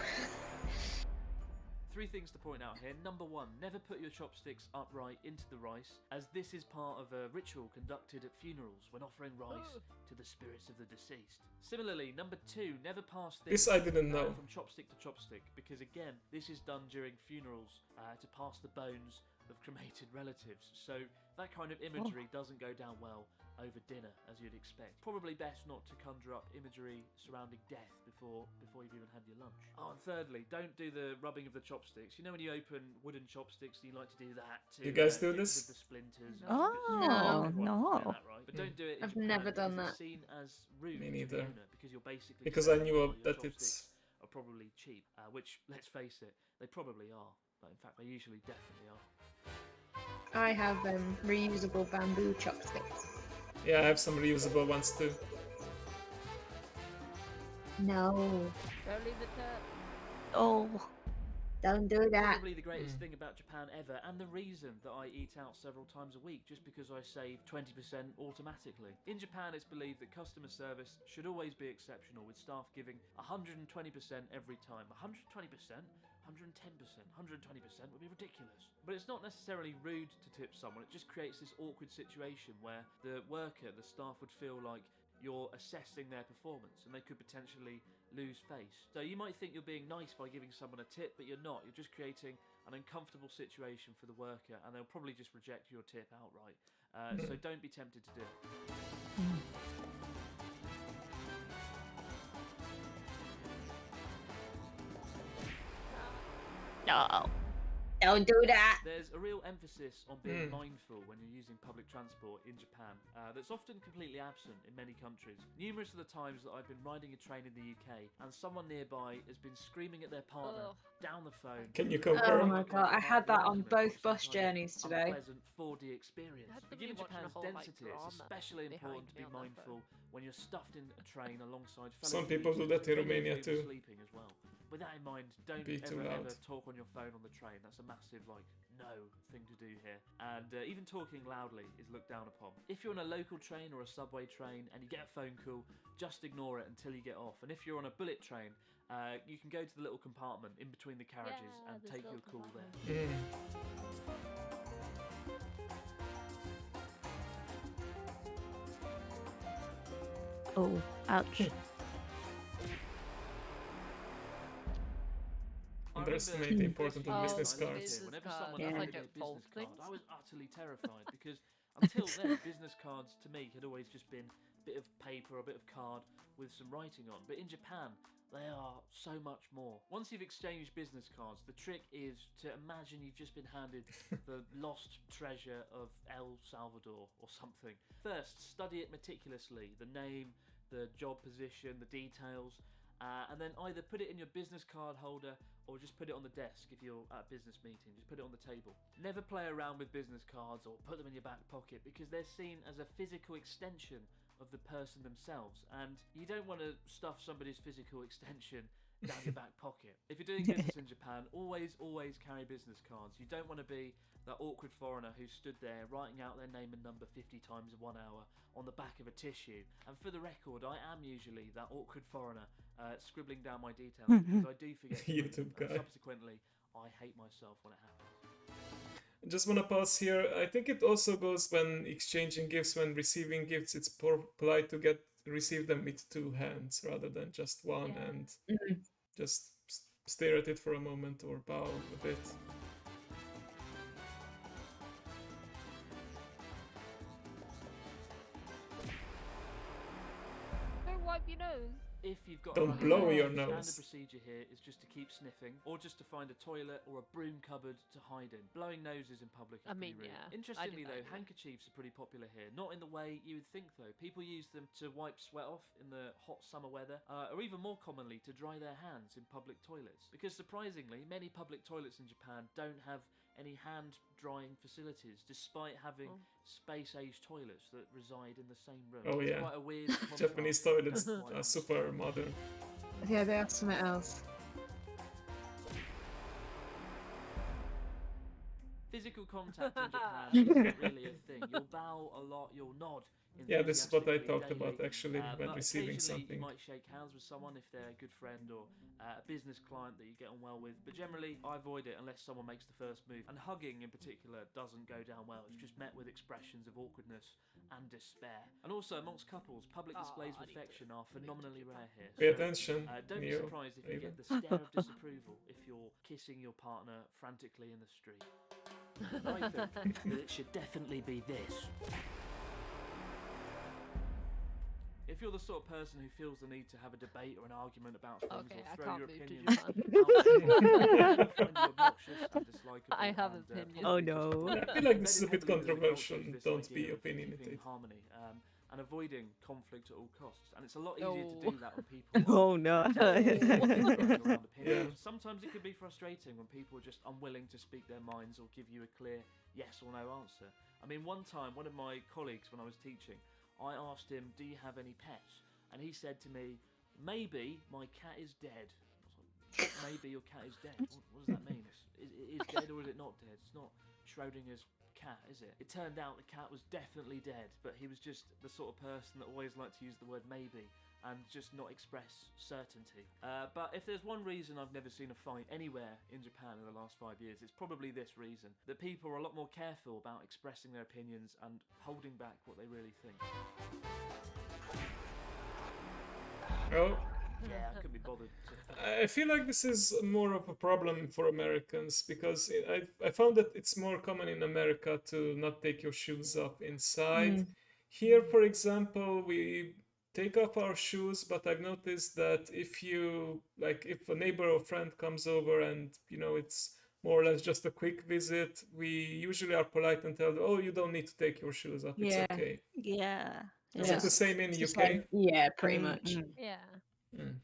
3 things to point out here. Number 1, never put your chopsticks upright into the rice, as this is part of a ritual conducted at funerals when offering rice to the spirits of the deceased. Similarly, number 2, never pass things This I didn't know. from chopstick to chopstick, because again, this is done during funerals to pass the bones of cremated relatives. So that kind of imagery doesn't go down well over dinner, as you'd expect. Probably best not to conjure up imagery surrounding death before you've even had your lunch. Oh, and thirdly, don't do the rubbing of the chopsticks. You know when you open wooden chopsticks, you like to do that to You guys do get rid this? of the splinters. Oh, Everyone no. does that, right? But don't do it in I've Japan never done because it's that. seen as rude Me to the neither. owner, because you're basically Because I saying, knew "Oh, your that chopsticks it's... are probably cheap," which, let's face it, they probably are. But in fact, they usually definitely are. I have reusable bamboo chopsticks. Yeah, I have some reusable ones too. No, Don't leave it to. Oh. don't do that. Probably the greatest thing about Japan ever, and the reason that I eat out several times a week, just because I save 20% automatically. In Japan, it's believed that customer service should always be exceptional, with staff giving 120% every time. 120%? 110%, 120% would be ridiculous. But it's not necessarily rude to tip someone, it just creates this awkward situation where the worker, the staff, would feel like you're assessing their performance and they could potentially lose face. So you might think you're being nice by giving someone a tip, but you're not. You're just creating an uncomfortable situation for the worker, and they'll probably just reject your tip outright. So don't be tempted to do it. No. Don't do that. There's a real emphasis on being mindful when you're using public transport in Japan that's often completely absent in many countries. Numerous of the times that I've been riding a train in the UK and someone nearby has been screaming at their partner down the phone. Can you Oh confirm? my god, I had that on both bus journeys today. Unpleasant 4D experience. You had to But be given watching a Japan's whole, like, density, it's drama especially important to be behind me on that mindful when you're stuffed in a train alongside fellow Some people do commuters, that in many of Romania whom are too. sleeping as well. With that in mind, don't Be too ever loud. talk on your phone on the train. That's a massive, no thing to do here. And even talking loudly is looked down upon. If you're on a local train or a subway train and you get a phone call, just ignore it until you get off. And if you're on a bullet train, you can go to the little compartment in between the carriages and this take your little call there. compartment. Oh. Ouch. underestimate the importance of Oh, business I lived cards. here, whenever cards. someone Yeah. handed Like me a a business vault card, things? I was utterly terrified because until then, business cards to me had always just been a bit of paper or a bit of card with some writing on. But in Japan, they are so much more. Once you've exchanged business cards, the trick is to imagine you've just been handed the lost treasure of El Salvador or something. First, study it meticulously, the name, the job position, the details, and then either put it in your business card holder or just put it on the desk if you're at a business meeting. Just put it on the table. Never play around with business cards or put them in your back pocket because they're seen as a physical extension of the person themselves, and you don't want to stuff somebody's physical extension down your back pocket. If you're doing business in Japan, always carry business cards. You don't want to be that awkward foreigner who stood there writing out their name and number 50 times in 1 hour on the back of a tissue. And for the record, I am usually that awkward foreigner scribbling down my details because I do forget to print them, YouTube and guy. subsequently I hate myself when it happens. Just want to pause here. I think it also goes when exchanging gifts, when receiving gifts, it's polite to receive them with two hands rather than just one, Yeah. and Mhm. just stare at it for a moment or bow a bit. Don't wipe your nose. If you've got Don't a runny blow nose, your the standard nose. procedure here is just to keep sniffing, or just to find a toilet or a broom cupboard to hide in. Blowing noses in public is I pretty mean, rude. yeah, I do Interestingly that though, anyway. handkerchiefs are pretty popular here. Not in the way you would think though. People use them to wipe sweat off in the hot summer weather, or even more commonly to dry their hands in public toilets. Because surprisingly, many public toilets in Japan don't have any hand drying facilities, despite having Oh. space-age toilets that reside in the same room. Oh, It's yeah. quite a weird contrast. Japanese toilets Quite are understandable. super modern. Yeah, they have something else. Physical contact in Japan isn't really a thing. You'll bow a lot, you'll nod. Yeah, this is what I enthusiastically talked about daily, actually when but receiving occasionally something. you might shake hands with someone if they're a good friend or a business client that you get on well with. But generally, I avoid it unless someone makes the first move. And hugging in particular doesn't go down well. It's just met with expressions of awkwardness and despair. And also amongst couples, public displays of I need to affection are phenomenally rare here. Pay So, attention, don't be Neo, surprised if you Raven. get the stare of disapproval if you're kissing your partner frantically in the street. I think that it should definitely be this. If you're the sort of person who feels the need to have a debate or an argument about things Okay, or I throw can't your move to opinions Japan. out there, find you obnoxious and dislikeable I have and, opinions. Oh, probably just no. I feel like this is a embedded bit heavily within the culture controversial. is this Don't idea be of opinionated. keeping harmony and avoiding conflict at all costs. And it's a lot easier to Oh. do that when people Oh no. around opinions. Yeah. Sometimes it can be frustrating when people are just unwilling to speak their minds or give you a clear yes or no answer. I mean, one time, one of my colleagues when I was teaching, I asked him, "Do you have any pets?" And he said to me, "Maybe my cat is dead." I was like, "Maybe your cat is dead? What does that mean? It is dead or is it not dead? It's not Schrodinger's cat, is it?" It turned out the cat was definitely dead, but he was just the sort of person that always liked to use the word maybe and just not express certainty. But if there's one reason I've never seen a fight anywhere in Japan in the last 5 years, it's probably this reason. That people are a lot more careful about expressing their opinions and holding back what they really think. Oh, Yeah, I couldn't be bothered to... I feel like this is more of a problem for Americans because I found that it's more common in America to not take your shoes off inside. Here, for example, we take off our shoes, but I've noticed that if a neighbor or friend comes over and, it's more or less just a quick visit, we usually are polite and tell them, "Oh, you don't need to take your shoes off. It's Yeah. okay." Yeah. Is Yeah. it the same in It's just UK? like- yeah, pretty much. Yeah. Mm.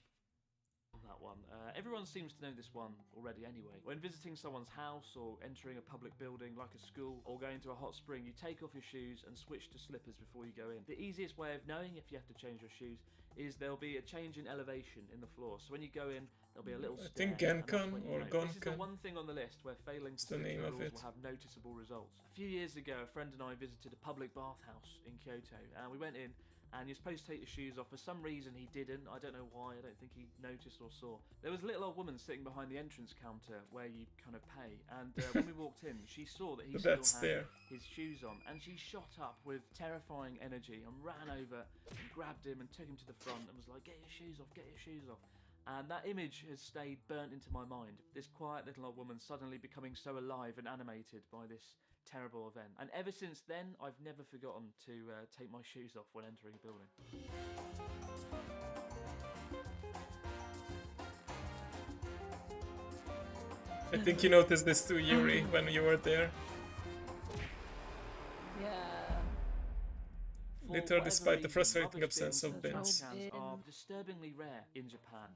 that one. Everyone seems to know this one already anyway. When visiting someone's house or entering a public building like a school or going to a hot spring, you take off your shoes and switch to slippers before you go in. The easiest way of knowing if you have to change your shoes is there'll be a change in elevation in the floor. So when you go in, there'll be a little I stair. think and that's Genkan when you or know. This is the Gonkan. one thing on the list where failing to the stick to name the of rules it. will have noticeable results. A few years ago, a friend and I visited a public bathhouse in Kyoto, and we went in, and you're supposed to take your shoes off. For some reason he didn't. I don't know why. I don't think he noticed or saw. There was a little old woman sitting behind the entrance counter where you kind of pay, and when we walked in, she saw that he still That's had there. his shoes on, and she shot up with terrifying energy and ran over and grabbed him and took him to the front and was like, "Get your shoes off, get your shoes off." And that image has stayed burnt into my mind. This quiet little old woman suddenly becoming so alive and animated by this terrible event. And ever since then, I've never forgotten to take my shoes off when entering a building. I think you noticed this too, Yuri, when you were there. Yeah. For Litter whatever despite the reason, frustrating rubbish absence of bins bins. and trash cans are Bin. disturbingly rare in Japan.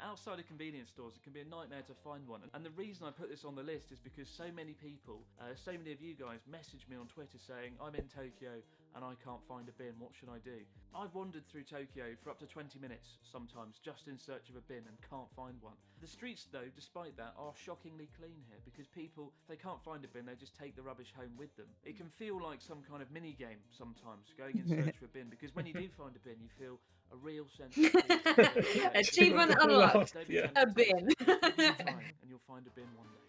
Outside of convenience stores, it can be a nightmare to find one. And the reason I put this on the list is because so many people, so many of you guys message me on Twitter saying, I'm in Tokyo and I can't find a bin, what should I do? I've wandered through Tokyo for up to 20 minutes sometimes just in search of a bin and can't find one. The streets though, despite that, are shockingly clean here because people, if they can't find a bin, they just take the rubbish home with them. It can feel like some kind of mini game sometimes, going in search for a bin, because when you do find a bin, you feel a real sense of peace. Achievement Don't be unlocked. Don't be Yeah. A tempted to bin. taste it. Just give it a try and you'll find a bin one day.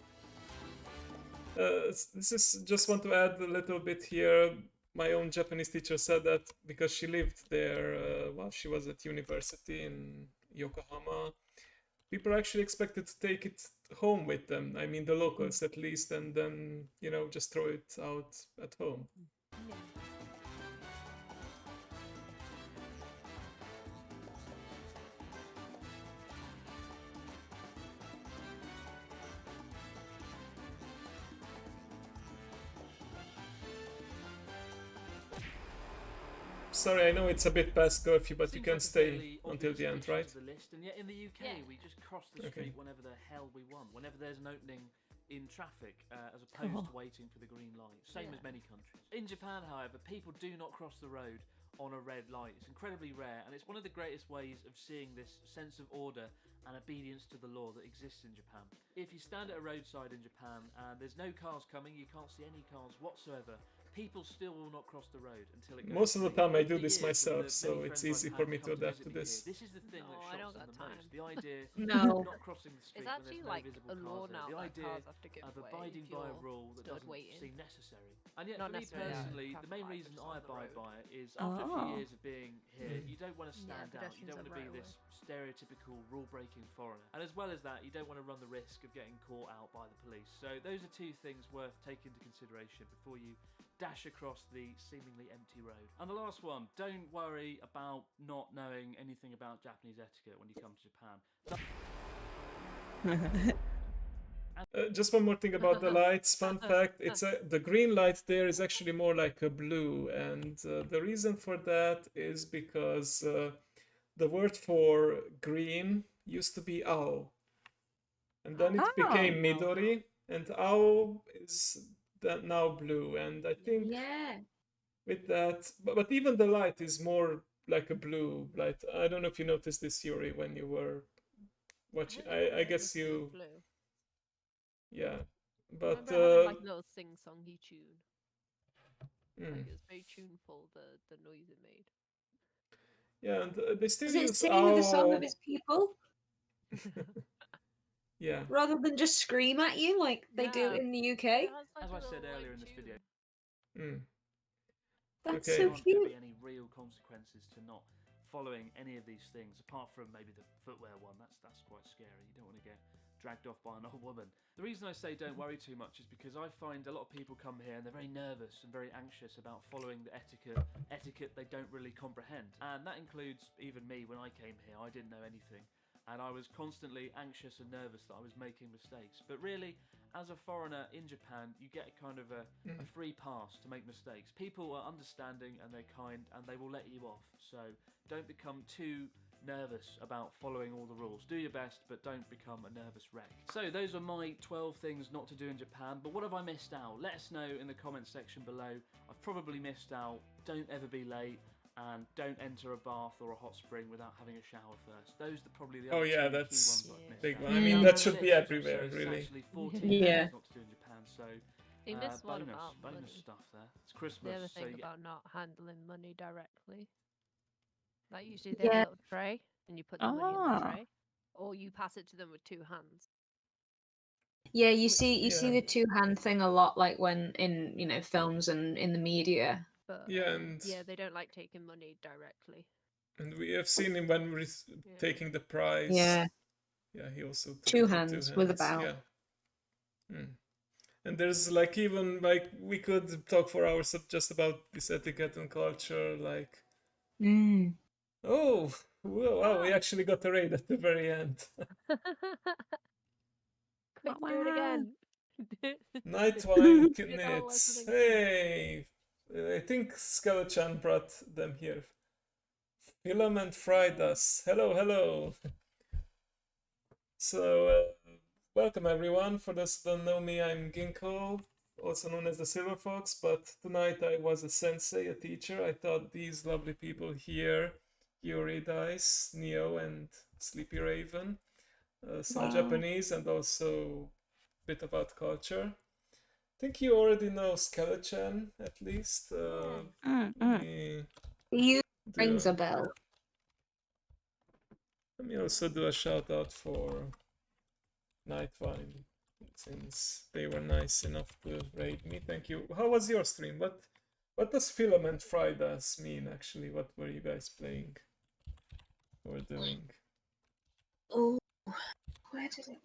This is just want to add a little bit here. My own Japanese teacher said that because she lived there while she was at university in Yokohama, people are actually expected to take it home with them. I mean, the locals at least, and then, you know, just throw it out at home. Yeah. Sorry, I know it's a bit past curfew, but you Seems can like a stay fairly until obvious the end, addition right? to the list, and yet in the UK Yeah. we just cross the Okay. street whenever the hell we want, whenever there's an opening in traffic, as opposed to waiting for the green light. Same as Yeah. many countries. In Japan, however, people do not cross the road on a red light. It's incredibly rare, and it's one of the greatest ways of seeing this sense of order and obedience to the law that exists in Japan. If you stand at a roadside in Japan and there's no cars coming, you can't see any cars whatsoever, people still will not cross the road until it goes Most of the green. time I Over do the this years, with myself, the so many it's friends easy I've for had me come to adapt visit to me here, this. This is the thing No, that I shocks don't them got the time. most. The idea No. of not crossing the street It's when actually there's no like visible a law cars there. now The that idea cars have to give of way abiding if by a you're rule that stood doesn't waiting. seem necessary. And yet, Not for me necessarily personally, the traffic main light, reason just I on the abide road. by it is after a few Oh. years of being here, you don't want to Yeah, stand out. You pedestrians don't are want to be right this stereotypical rule-breaking foreigner. And as well as that, you don't want to run the risk of getting caught out by the police. So those are two things worth taking into consideration before you dash across the seemingly empty road. And the last one, don't worry about not knowing anything about Japanese etiquette when you come to Japan. Just one more thing about the lights. Fun fact: it's the green light there is actually more like a blue, and the reason for that is because the word for green used to be ao, and then it became midori, and ao is now blue. And I think Yeah. with that, but even the light is more like a blue light. I don't know if you noticed this, Yuri, when you were watching. I guess you, Blue. yeah. I But remember having like a little sing-songy tune. mm. Like it was very tuneful, the noise it made. Yeah, and they still Does it use sing the song of owl. its people Yeah, rather than just scream at you like they do Yeah. in the UK? It has like As a I said little, earlier like, in this video, mm. That's Okay. so there aren't going to cute. be any real consequences to not following any of these things, apart from maybe the footwear one. That's quite scary. You don't want to get dragged off by an old woman. The reason I say don't worry too much is because I find a lot of people come here and they're very nervous and very anxious about following the etiquette they don't really comprehend. And that includes even me. When I came here, I didn't know anything. And I was constantly anxious and nervous that I was making mistakes. But really, as a foreigner in Japan, you get a kind of a free pass to make mistakes. People are understanding and they're kind and they will let you off. So don't become too nervous about following all the rules. Do your best, but don't become a nervous wreck. So those are my 12 things not to do in Japan. But what have I missed out? Let us know in the comments section below. I've probably missed out. Don't ever be late. And don't enter a bath or a hot spring without having a shower first. Those are probably the Oh, other yeah, two that's key ones that I've missed big out. one. I mean, Mm. that should be List, everywhere, so it's really. actually 14 Yeah. things not to do in Japan, so He missed one bonus, about bonus money. stuff there. It's Christmas, The other so thing you get about not handling money directly. Like usually they have Yeah. a little tray and you put the money in the Ah. tray. Or you pass it to them with two hands. Yeah, you Which- see Yeah. the two-hand thing a lot, like when in films and in the media. But Yeah, and yeah, they don't like taking money directly. we have seen him when we're Yeah. taking the prize. Yeah. Yeah, he also did Two it hands with a bow. Yeah. And there's like even like we could talk for hours just about this etiquette and culture. Like, oh, wow, we actually got a raid at the very end. Quick, do it again. Nightwine You're not knits. listening. Hey, I think Skeleton brought them here. Filament fried us. Hello, hello. So, welcome everyone. For those who don't know me, I'm Ginkgo, also known as the Silver Fox, but tonight I was a sensei, a teacher. I taught these lovely people here, Yuri Dice, Neo, and Sleepy Raven, some Japanese and also a bit about culture. I think you already know Skeleton, at least. Let me You do rings a bell. Let me also do a shout out for Nightwine, since they were nice enough to raid me. Thank you. How was your stream? What does Filament Fried Us mean actually? What were you guys playing or doing? Oh, where did it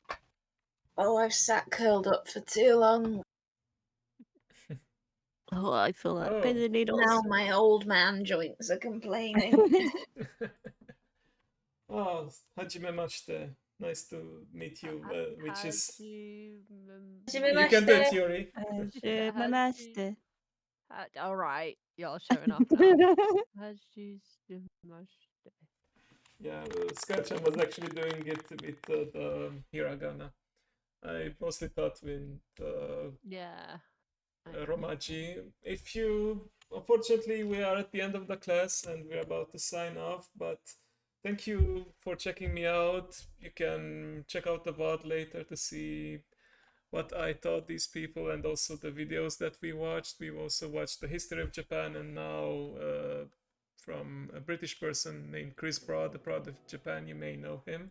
go? Oh, I've sat curled up for too long. Oh, I feel that. Oh. Pins and needles. Now my old man joints are complaining. Oh, Hajime Mashite. Nice to meet you. Which is you can do it, Yuri. Hajimemashite. All right, y'all showing off now. Yeah, Sketchum was actually doing it with the hiragana. I mostly taught with Yeah. Romaji. If you, unfortunately, we are at the end of the class and we're about to sign off, but thank you for checking me out. You can check out the VOD later to see what I taught these people and also the videos that we watched. We've also watched the history of Japan and now from a British person named Chris Broad, the Broad of Japan. You may know him.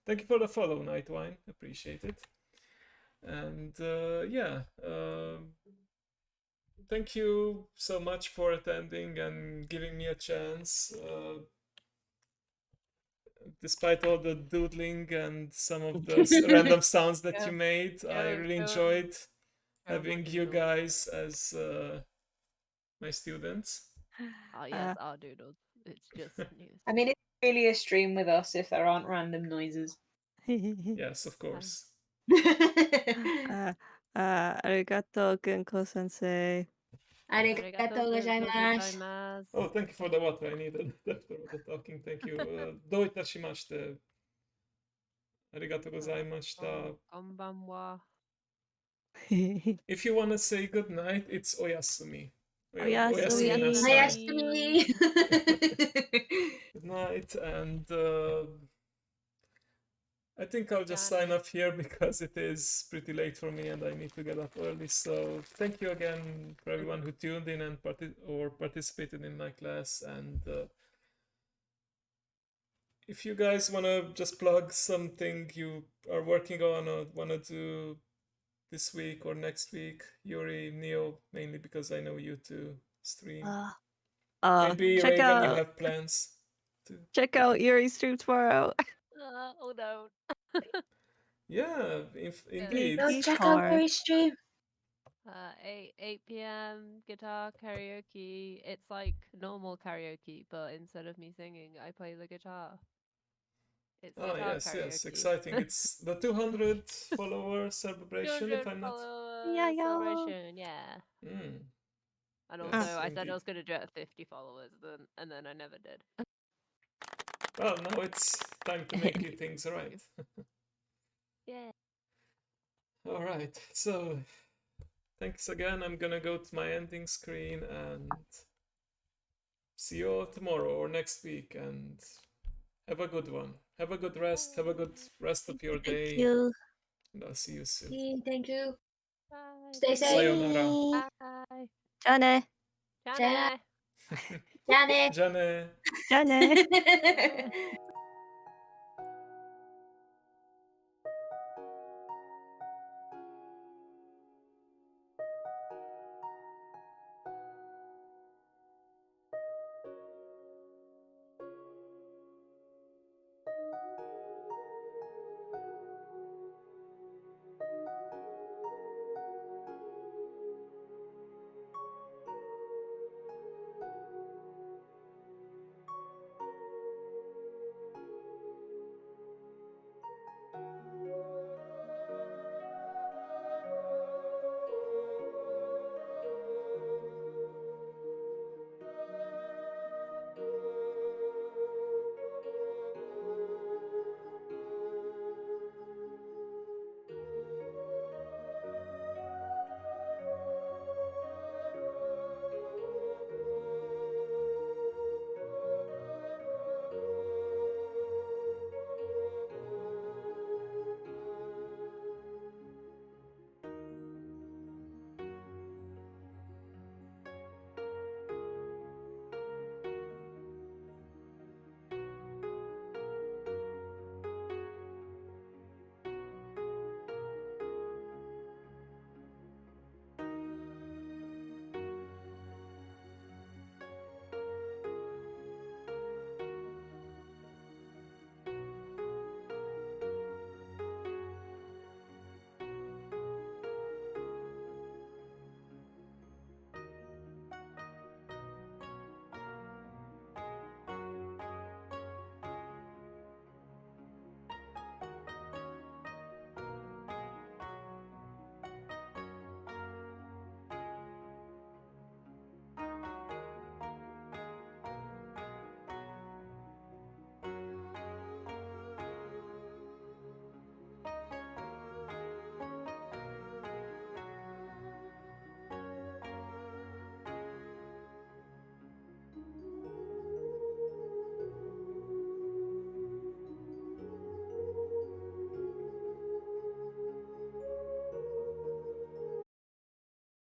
Thank you for the follow, Nightwine. Appreciate it. And yeah, thank you so much for attending and giving me a chance. Despite all the doodling and some of the random sounds that you made, I really enjoyed having you guys as my students. Oh yes, our doodles. It's just news. I mean, it's really a stream with us if there aren't random noises. Yes, of course. Arigato, Gunko sensei. Arigatou gozaimasu. Oh, thank you for the water. I needed after all the talking. Thank you. Do itashimashite. Arigato gozaimashita. Konbanwa. If you want to say good night, it's oyasumi. Oyasumi. Nasai. Oyasumi. Good night, and I think I'll just Johnny. sign off here because it is pretty late for me and I need to get up early. So thank you again for everyone who tuned in and participated in my class. And if you guys want to just plug something you are working on or want to do this week or next week, Yuri, Neo, mainly because I know you two stream. Maybe check Raven, you out have plans to. check out Yuri's stream tomorrow. Oh no. Yeah, indeed. Go check out Gary's stream. 8 p.m. guitar karaoke. It's like normal karaoke, but instead of me singing, I play the guitar. It's Ah, guitar yes, karaoke. yes, exciting. It's the 200 follower celebration, 200 if I'm not. follower celebration, yeah. Mm. And Yes, also, I said indeed. I was going to do it at 50 followers, and then I never did. Well, now it's time to make you things right. Yeah. All right, so thanks again. I'm gonna go to my ending screen and see you all tomorrow or next week. And have a good one. Have a good rest. Have a good rest of your day. Thank you. And I'll see you soon. Thank you. Bye. Stay safe. Sayonara. Bye. Johnny. Johnny. Johnny. Jane. Johnny. Johnny.